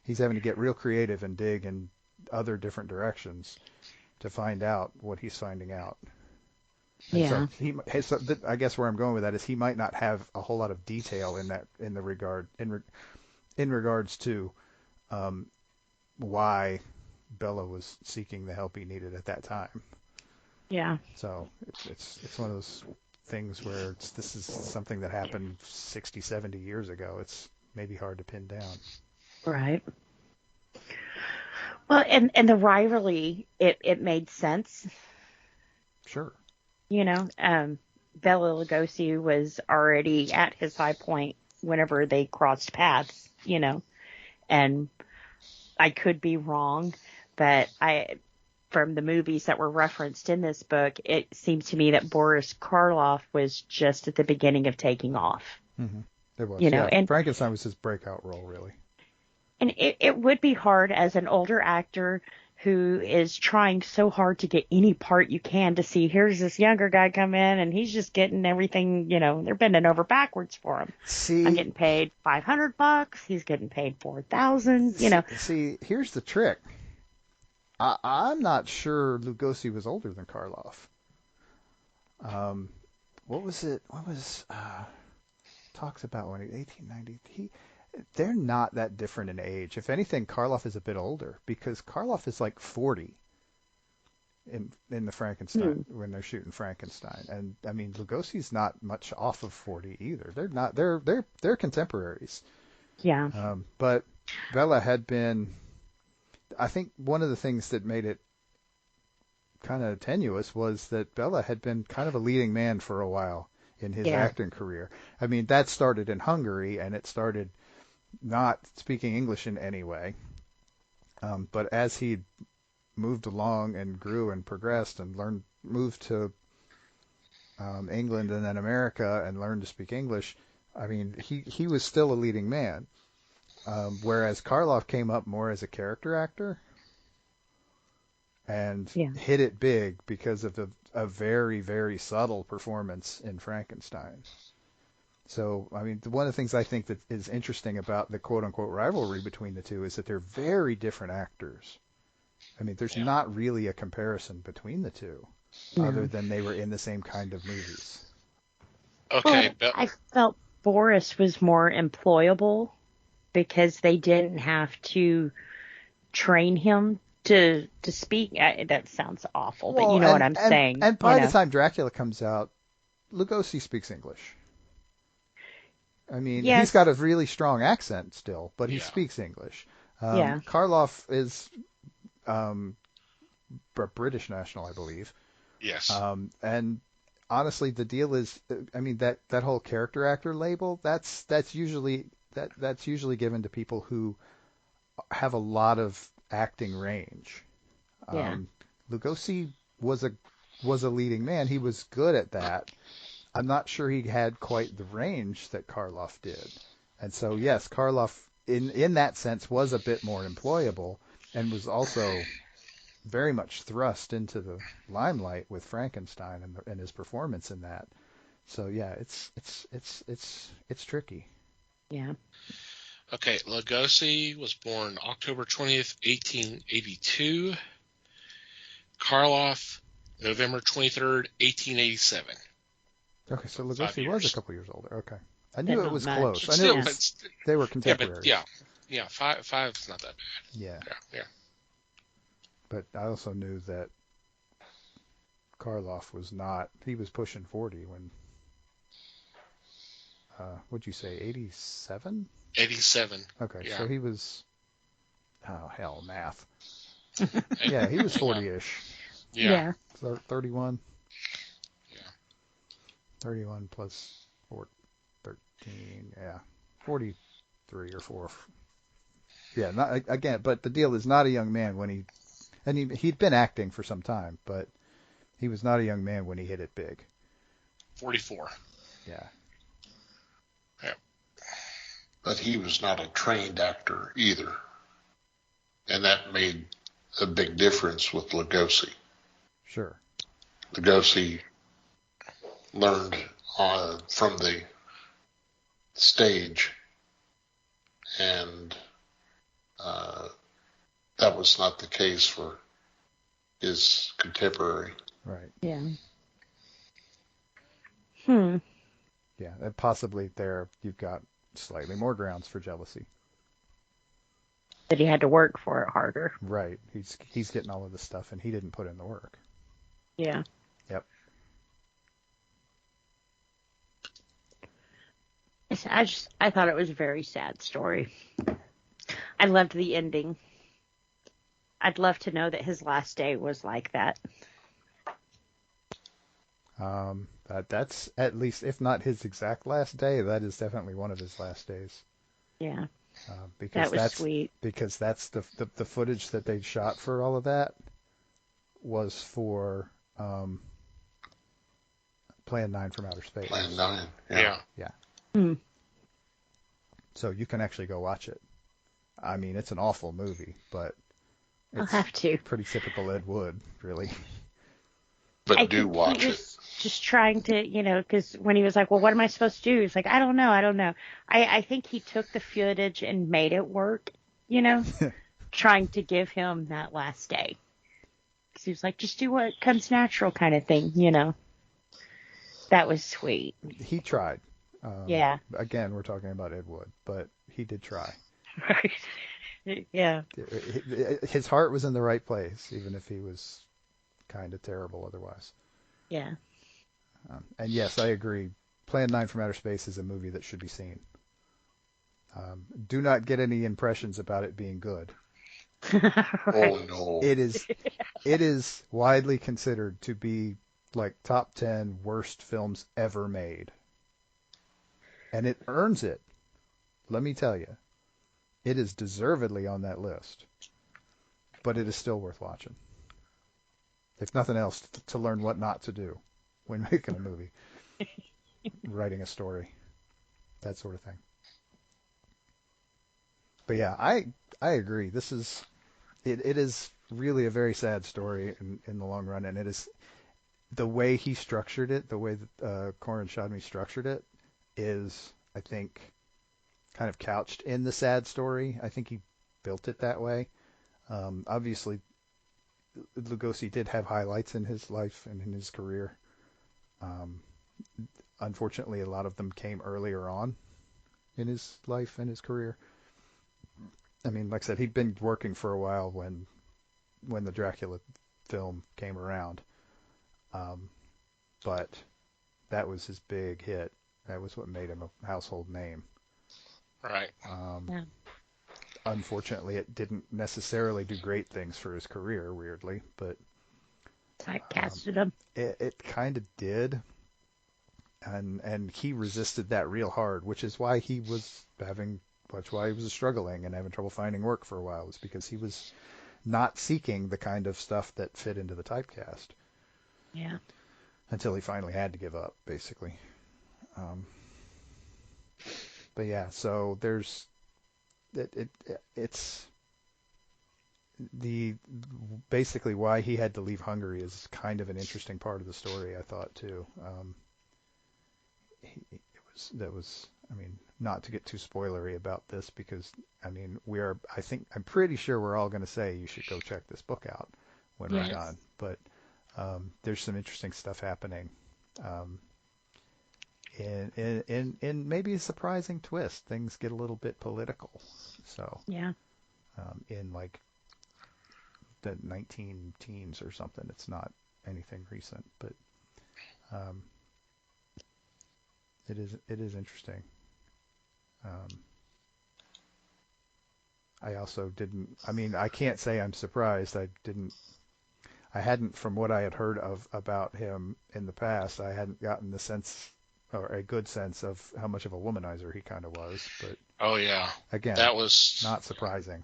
He's having to get real creative and dig in other different directions to find out what he's finding out. And so Yeah. I guess where I'm going with that is he might not have a whole lot of detail in regards to um, why Bella was seeking the help he needed at that time. Yeah. So it's one of those things where this is something that happened 60, 70 years ago. It's maybe hard to pin down. Right. Well, and the rivalry, it made sense, Sure. you know. Bela Lugosi was already at his high point whenever they crossed paths, and I could be wrong, but from the movies that were referenced in this book, it seems to me that Boris Karloff was just at the beginning of taking off. Mm-hmm. It was, And Frankenstein was his breakout role, really. And it would be hard as an older actor who is trying so hard to get any part you can to see, here's this younger guy come in and he's just getting everything, they're bending over backwards for him. I'm getting paid $500. He's getting paid $4,000, See, here's the trick. I'm not sure Lugosi was older than Karloff. What was it? Talks about when 1890. They're not that different in age. If anything, Karloff is a bit older because Karloff is like 40 in the Frankenstein when they're shooting Frankenstein, and I mean Lugosi's not much off of 40 either. They're not. They're contemporaries. Yeah. But Bela had been. I think one of the things that made it kind of tenuous was that Bela had been kind of a leading man for a while in his acting career. I mean, that started in Hungary, and it started not speaking English in any way. But as he moved along and grew and progressed and moved to England and then America and learned to speak English, I mean, he was still a leading man. Whereas Karloff came up more as a character actor and hit it big because of a very, very subtle performance in Frankenstein. So, I mean, one of the things I think that is interesting about the quote-unquote rivalry between the two is that they're very different actors. I mean, there's not really a comparison between the two, other than they were in the same kind of movies. Okay. Well, I felt Boris was more employable because they didn't have to train him to speak. That sounds awful, but you know what I'm saying. And by the time Dracula comes out, Lugosi speaks English. I mean, he's got a really strong accent still, but he speaks English. Karloff is a British national, I believe. Yes. And honestly, the deal is, I mean, that whole character actor label, that's usually given to people who have a lot of acting range. Lugosi was a leading man. He was good at that. I'm not sure he had quite the range that Karloff did. And so, yes, Karloff, in that sense, was a bit more employable and was also very much thrust into the limelight with Frankenstein and his performance in that. So, yeah, it's tricky. Yeah. Okay, Lugosi was born October 20th, 1882. Karloff, November 23rd, 1887. Okay, so Lugosi was a couple years older. Okay. I knew it was much. close. I knew they were contemporaries. Yeah, five's not that bad. Yeah. But I also knew that Karloff was not, he was pushing 40 when, what'd you say, 87? 87. Okay, yeah. So he was, oh, hell, math. Yeah, he was 40-ish. Yeah. 31. Yeah. 31 plus 13, 43 or 4. Yeah, not again, but the deal is not a young man when he'd been acting for some time, but he was not a young man when he hit it big. 44. Yeah. Yeah. But he was not a trained actor either. And that made a big difference with Lugosi. Sure. Lugosi learned from the stage, and that was not the case for his contemporary. Right. Yeah. Yeah, and possibly there you've got slightly more grounds for jealousy. That he had to work for it harder. Right. He's getting all of this stuff, and he didn't put in the work. Yeah. Yep. I thought it was a very sad story. I loved the ending. I'd love to know that his last day was like that. That's at least, if not his exact last day, that is definitely one of his last days. Yeah. Because That was that's sweet. because that's the footage that they shot for all of that was for Plan 9 from Outer Space. Plan 9. Yeah. Yeah. Hmm. So you can actually go watch it. I mean, it's an awful movie, but I'll it's have to. pretty typical Ed Wood, really. But I do think watch he it. was just trying to, because when he was like, well, what am I supposed to do? He's like, I don't know. I think he took the footage and made it work, trying to give him that last day. Because he was like, just do what comes natural kind of thing, That was sweet. He tried. Yeah. Again, we're talking about Ed Wood, but he did try. Right. Yeah. His heart was in the right place, even if he was kind of terrible otherwise. Yeah. And yes, I agree. Plan 9 from Outer Space is a movie that should be seen. Do not get any impressions about it being good. Oh no. It is widely considered to be like top 10 worst films ever made. And it earns it. Let me tell you. It is deservedly on that list. But it is still worth watching. If nothing else, to learn what not to do when making a movie. Writing a story. That sort of thing. But yeah, I agree. This is it is really a very sad story in the long run, and it is the way he structured it, the way that Corin Shadmi structured it is, I think, kind of couched in the sad story. I think he built it that way. Obviously, Lugosi did have highlights in his life and in his career. Unfortunately, a lot of them came earlier on in his life and his career. I mean, like I said, he'd been working for a while when the Dracula film came around. But that was his big hit. That was what made him a household name. Right. Yeah. Unfortunately, it didn't necessarily do great things for his career, weirdly, but Typecasted him. it kind of did. And he resisted that real hard, which is why he was struggling and having trouble finding work for a while, was because he was not seeking the kind of stuff that fit into the typecast. Yeah. Until he finally had to give up, basically. But yeah, so there's it's the basically why he had to leave Hungary is kind of an interesting part of the story, I thought, too. I mean, not to get too spoilery about this, because I mean, I'm pretty sure we're all going to say you should go check this book out when we're done. But there's some interesting stuff happening. In maybe a surprising twist, things get a little bit political. So Yeah. In like the 19 teens or something, it's not anything recent, but it is interesting. I also didn't. I mean, I can't say I'm surprised. I hadn't, from what I had heard about him in the past, I hadn't gotten the sense, or a good sense, of how much of a womanizer he kind of was. But Oh yeah. again, That was not surprising.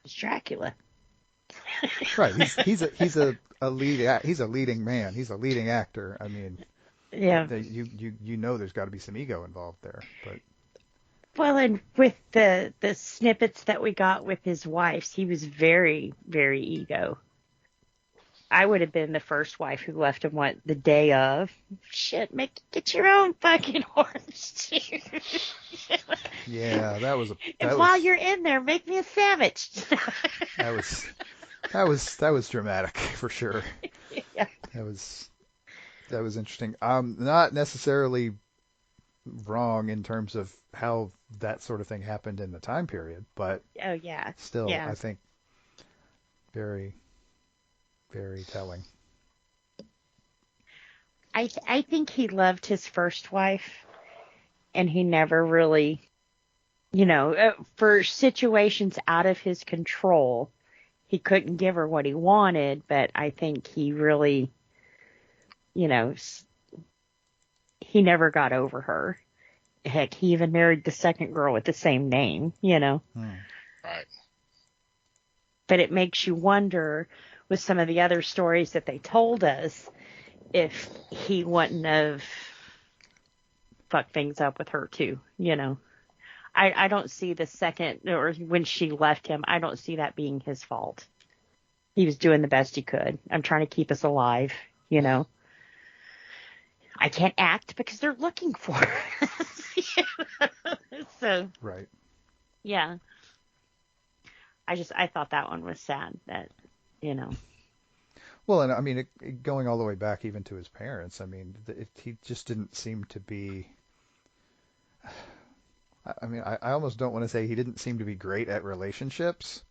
It's Dracula. Right. He's a leading man. He's a leading actor. I mean, Yeah. you know there's got to be some ego involved there. But Well, and with the snippets that we got with his wives, he was very, very ego. I would have been the first wife who left him the day of. Shit, get your own fucking orange juice. yeah, While you're in there, make me a sandwich. that was dramatic for sure. Yeah. That was interesting. Not necessarily wrong in terms of how that sort of thing happened in the time period, but Oh yeah. still, Yeah. I think very, very telling. I think he loved his first wife, and he never really, for situations out of his control, he couldn't give her what he wanted, but I think he really he never got over her. Heck, he even married the second girl with the same name, Right. But it makes you wonder with some of the other stories that they told us if he wouldn't have fucked things up with her too, I don't see the second, or when she left him, I don't see that being his fault. He was doing the best he could. I'm trying to keep us alive, I can't act because they're looking for her. So, Right. yeah. I thought that one was sad that, Well, and I mean, going all the way back even to his parents, I mean, he just didn't seem to be. I mean, I almost don't want to say he didn't seem to be great at relationships,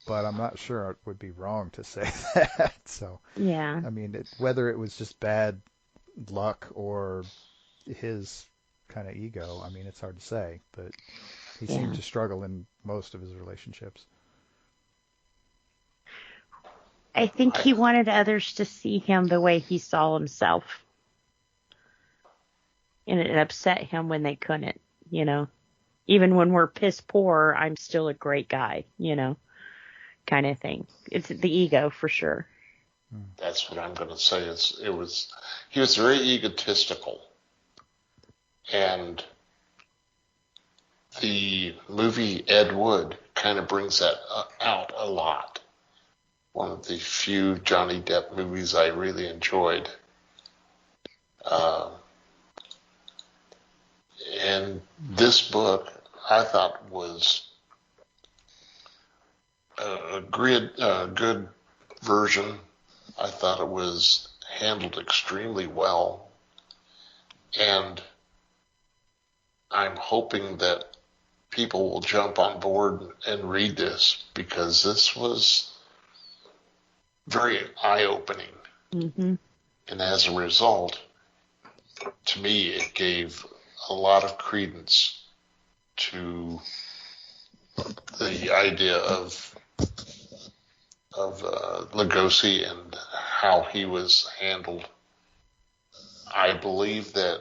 but I'm not sure it would be wrong to say that. So, yeah. I mean, whether it was just bad luck or his kind of ego, I mean, it's hard to say, but he seemed to struggle in most of his relationships. I think he wanted others to see him the way he saw himself. And it upset him when they couldn't, Even when we're piss poor, I'm still a great guy, kind of thing. It's the ego for sure. That's what I'm going to say. He was very egotistical. And the movie Ed Wood kind of brings that out a lot. One of the few Johnny Depp movies I really enjoyed. And this book, I thought, was a good version. I thought it was handled extremely well. And I'm hoping that people will jump on board and read this, because this was very eye-opening. Mm-hmm. And as a result, to me, it gave a lot of credence to the idea of Lugosi and how he was handled. I believe that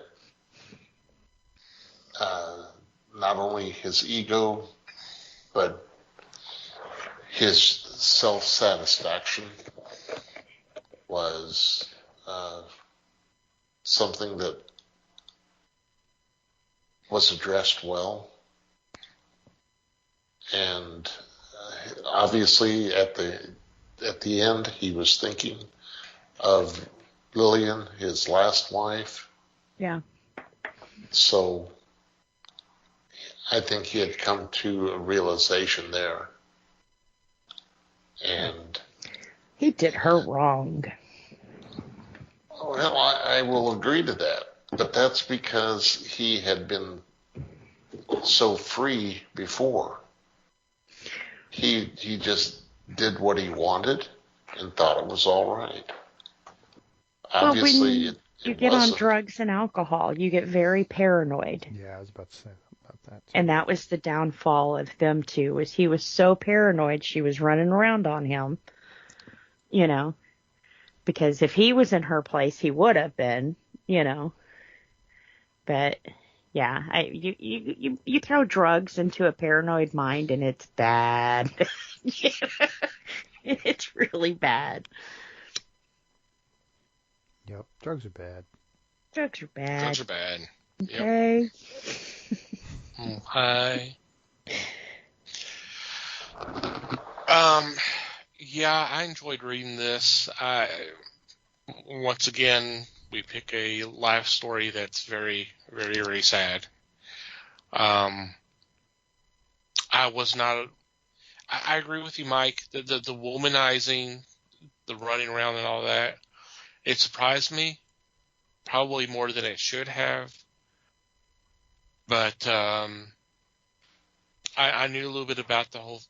not only his ego, but his self-satisfaction was something that was addressed well. And obviously at the end, he was thinking of Lillian, his last wife. Yeah. So I think he had come to a realization there. And he did her wrong. Well, I will agree to that. But that's because he had been so free before. He just did what he wanted and thought it was all right. Obviously, well, you get wasn't. On drugs and alcohol, you get very paranoid. Yeah, I was about to say about that too. And that was the downfall of them two, was he was so paranoid she was running around on him, because if he was in her place, he would have been, But yeah, you throw drugs into a paranoid mind and it's bad. It's really bad. Yep, drugs are bad. Drugs are bad. Drugs are bad. Okay. Yep. Hi. Yeah, I enjoyed reading this. Once again, we pick a life story that's very, very, very sad. I agree with you, Mike. The womanizing, the running around and all that, it surprised me, probably more than it should have. But I knew a little bit about the whole.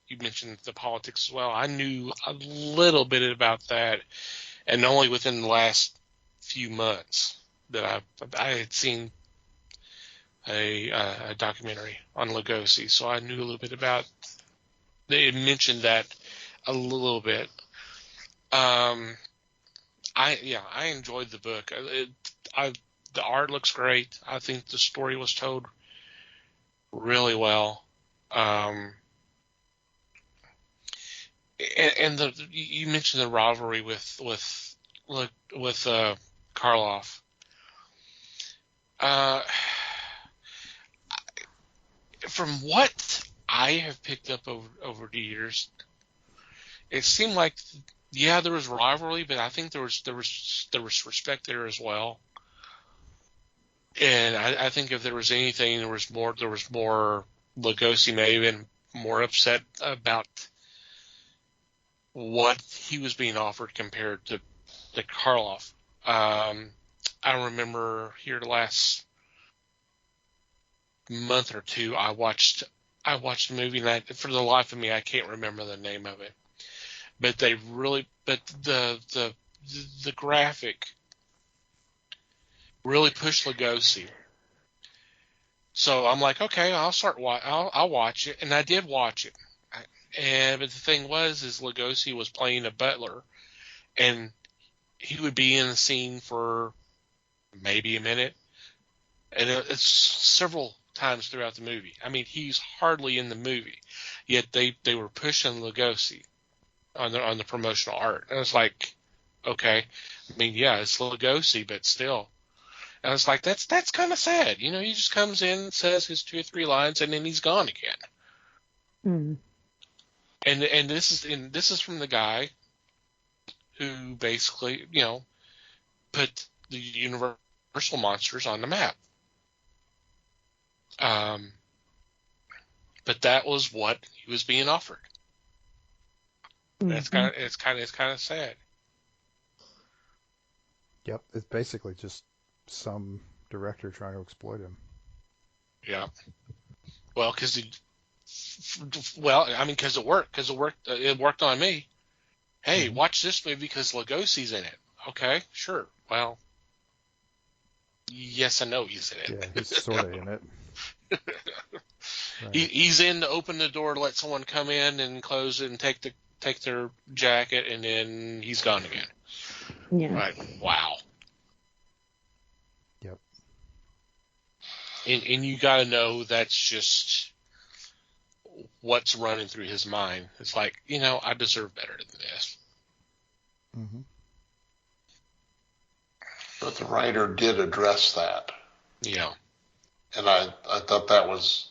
You mentioned the politics as well. I knew a little bit about that, and only within the last few months that I had seen a documentary on Lugosi, so I knew a little bit about. They had mentioned that a little bit. I enjoyed the book. The art looks great. I think the story was told really well. And you mentioned the rivalry with Karloff. From what I have picked up over the years, it seemed like there was rivalry, but I think there was respect there as well. And I think if there was anything, there was more Lugosi may have been more upset about what he was being offered compared to Karloff. I remember here the last month or two, I watched a movie, and for the life of me, I can't remember the name of it. But the graphic really pushed Lugosi. So I'm like, okay, I'll watch it, and I did watch it. But the thing is Lugosi was playing a butler, and he would be in the scene for maybe a minute, and it's several times throughout the movie. I mean, he's hardly in the movie, yet they were pushing Lugosi on the promotional art, and it's like, okay, I mean, yeah, it's Lugosi, but still. And it's like, that's kind of sad. You know, he just comes in, says his 2 or 3 lines, and then he's gone again. Mm. And this is from the guy who basically, you know, put the Universal monsters on the map. But that was what he was being offered. Mm-hmm. It's kind of sad. Yep, it's basically just some director trying to exploit him. Yeah. Well, because it worked. It worked on me. Hey, watch this movie because Lugosi's in it. Okay, sure. Well, yes and no, he's in it. Yeah, he's sort of in it. Right. He's in to open the door, let someone come in and close it and take their jacket, and then he's gone again. Yeah. Right. Wow. Yep. And you got to know that's just what's running through his mind. It's like, you know, I deserve better than this. Mm-hmm. But the writer did address that. Yeah. And I thought that was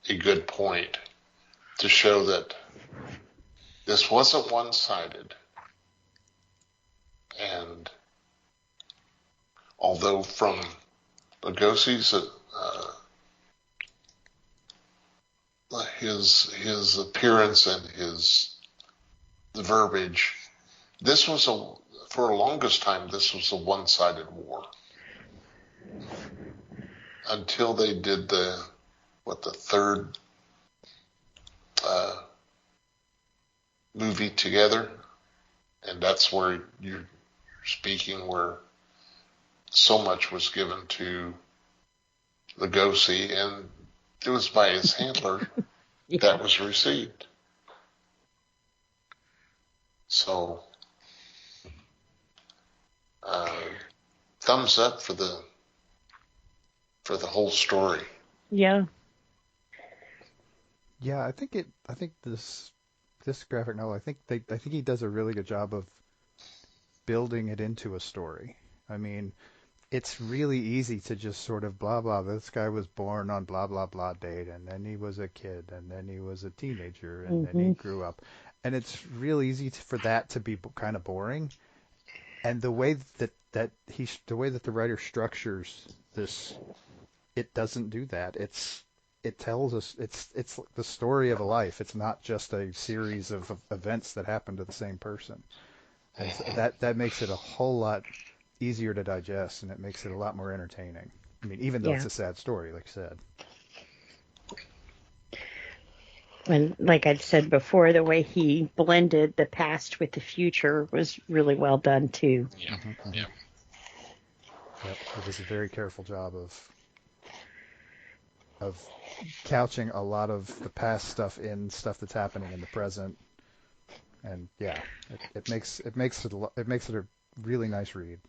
a good point to show that this wasn't one-sided. And although from Lugosi's his appearance and the verbiage, this was for the longest time this was a one-sided war until they did the third movie together, and that's where you're speaking where so much was given to Lugosi, and it was by his handler Yeah. that was received. So, thumbs up for the whole story. Yeah. Yeah, I think this graphic novel, I think he does a really good job of building it into a story. I mean, it's really easy to just sort of blah blah. This guy was born on blah blah blah date, and then he was a kid, and then he was a teenager, and then he grew up, and it's real easy for that to be kind of boring. And the way that the writer structures this, it doesn't do that. It tells us it's the story of a life. It's not just a series of events that happen to the same person. And so that makes it a whole lot easier to digest, and it makes it a lot more entertaining. I mean, even though it's a sad story, like I said. And like I'd said before, the way he blended the past with the future was really well done too. Yeah. Mm-hmm. Yeah. Yep, it was a very careful job of couching a lot of the past stuff in stuff that's happening in the present, and yeah, it makes it a really nice read.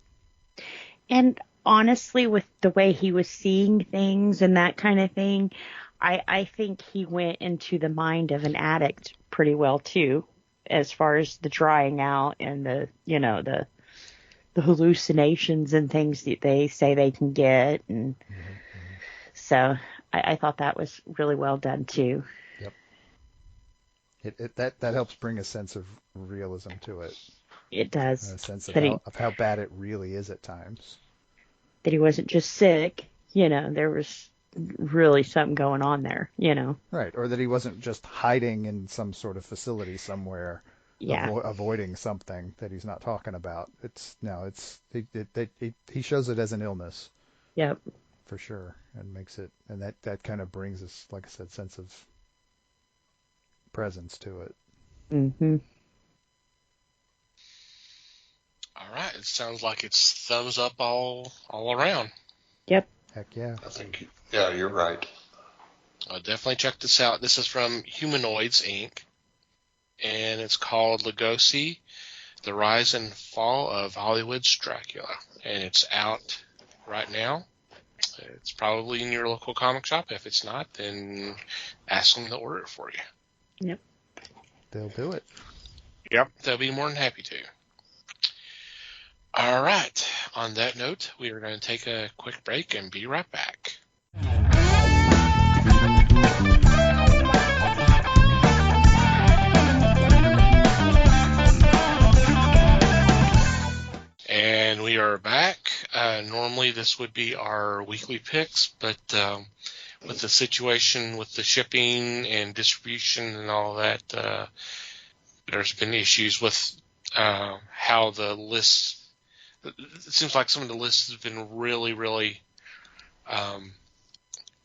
And honestly, with the way he was seeing things and that kind of thing, I think he went into the mind of an addict pretty well too, as far as the drying out and the hallucinations and things that they say they can get. And so I thought that was really well done too. Yep. That helps bring a sense of realism to it. It does. A sense of That how bad it really is at times. that he wasn't just sick. There was really something going on there. Right, or that he wasn't just hiding in some sort of facility somewhere, Yeah. avoiding something that he's not talking about. He shows it as an illness Yep. for sure, and makes it, and that kind of brings us, like I said, sense of presence to it. Mm-hmm. All right. It sounds like it's thumbs up all around. Yep. Heck yeah. I think, yeah, you're right. I'll definitely check this out. This is from Humanoids, Inc., and it's called Lugosi, The Rise and Fall of Hollywood's Dracula. And it's out right now. It's probably in your local comic shop. If it's not, then ask them to order it for you. Yep. They'll do it. Yep. They'll be more than happy to. All right. On that note, we are going to take a quick break and be right back. And we are back. Normally this would be our weekly picks, but with the situation with the shipping and distribution and all that, there's been issues with how the list. It seems like some of the lists have been really, really kind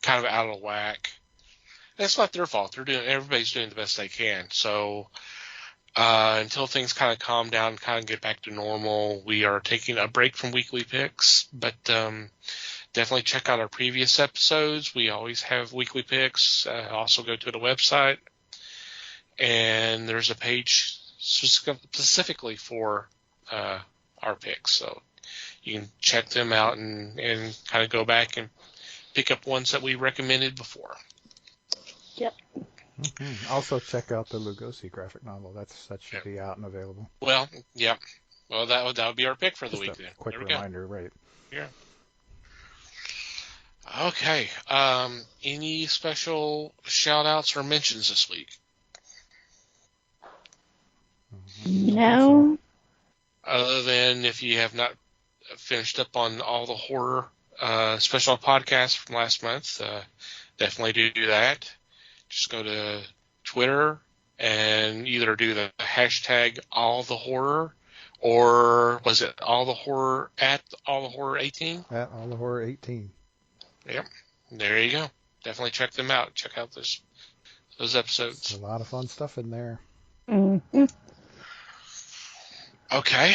of out of whack. And it's not their fault. Everybody's doing the best they can. So until things kind of calm down and kind of get back to normal, we are taking a break from weekly picks. But definitely check out our previous episodes. We always have weekly picks. Also go to the website. And there's a page specifically for our picks, so you can check them out and kind of go back and pick up ones that we recommended before. Yep. Mm-hmm. Also check out the Lugosi graphic novel. That should be out and available. Well, yeah. Well, that would be our pick for the Just week a then. quick There we reminder, right? Yeah. Okay. Any special shout outs or mentions this week? No. Other than if you have not finished up on all the horror special podcasts from last month, definitely do that. Just go to Twitter and either do the hashtag #AllTheHorror, or was it @AllTheHorror 18? At All the Horror 18. Yep. There you go. Definitely check them out. Check out those episodes. There's a lot of fun stuff in there. Mm-hmm. Okay.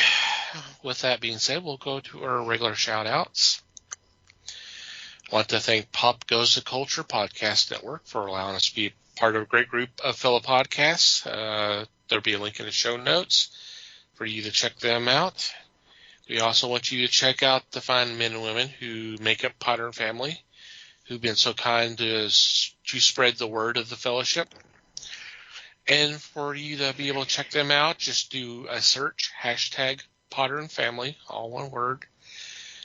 With that being said, we'll go to our regular shout-outs. I want to thank Pop Goes the Culture Podcast Network for allowing us to be part of a great group of fellow podcasts. There'll be a link in the show notes for you to check them out. We also want you to check out the fine men and women who make up Potter and Family, who've been so kind to spread the word of the fellowship. And for you to be able to check them out, just do a search, #Potter and Family, all one word.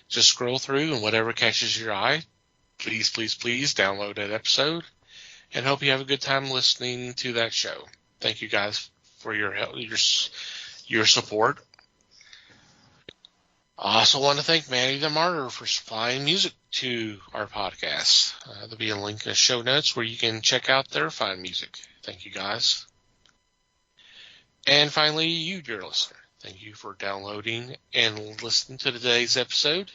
Just scroll through, and whatever catches your eye, please, please, please download that episode. And hope you have a good time listening to that show. Thank you guys for your help, your support. I also want to thank Manny the Martyr for supplying music to our podcast. There'll be a link in the show notes where you can check out their fine music. Thank you guys. And finally, you, dear listener, thank you for downloading and listening to today's episode.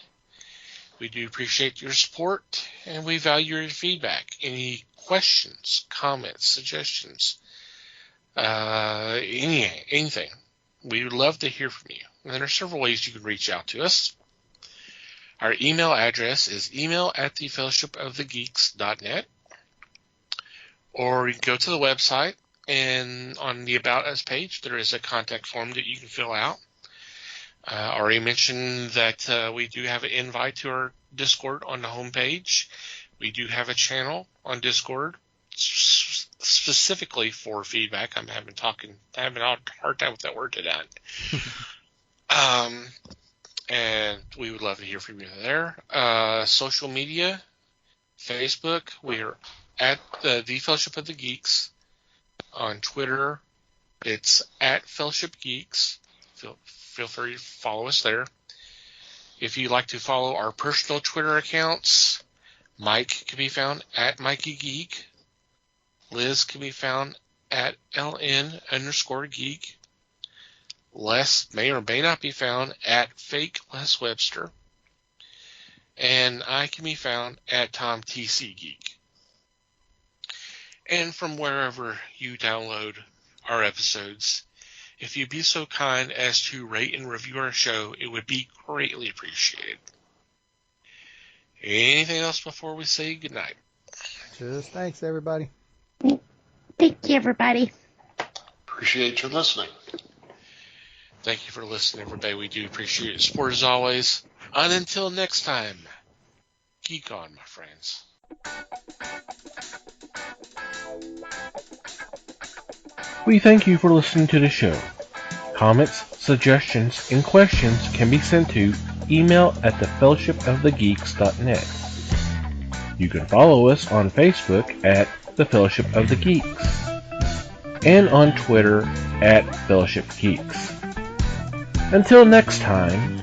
We do appreciate your support, and we value your feedback. Any questions, comments, suggestions, anything. We would love to hear from you. And there are several ways you can reach out to us. Our email address is email@thefellowshipofthegeeks.net. Or you can go to the website, and on the About Us page, there is a contact form that you can fill out. Already mentioned that we do have an invite to our Discord on the homepage. We do have a channel on Discord specifically for feedback. I'm having a hard time with that word today. And we would love to hear from you there. Social media, Facebook, we are at the Fellowship of the Geeks. On Twitter, it's at Fellowship Geeks. Feel free to follow us there. If you'd like to follow our personal Twitter accounts, Mike can be found at Mikey Geek. Liz can be found at LN_Geek. Les may or may not be found at Fake Les Webster. And I can be found at Tom TC Geek. And from wherever you download our episodes, if you'd be so kind as to rate and review our show, it would be greatly appreciated. Anything else before we say goodnight? Just thanks, everybody. Thank you, everybody. Appreciate you listening. Thank you for listening, everybody. We do appreciate your support as always. And until next time, geek on, my friends. We thank you for listening to the show. Comments, suggestions, and questions can be sent to email at thefellowshipofthegeeks.net. You can follow us on Facebook at The Fellowship of the Geeks and on Twitter at Fellowship Geeks. Until next time,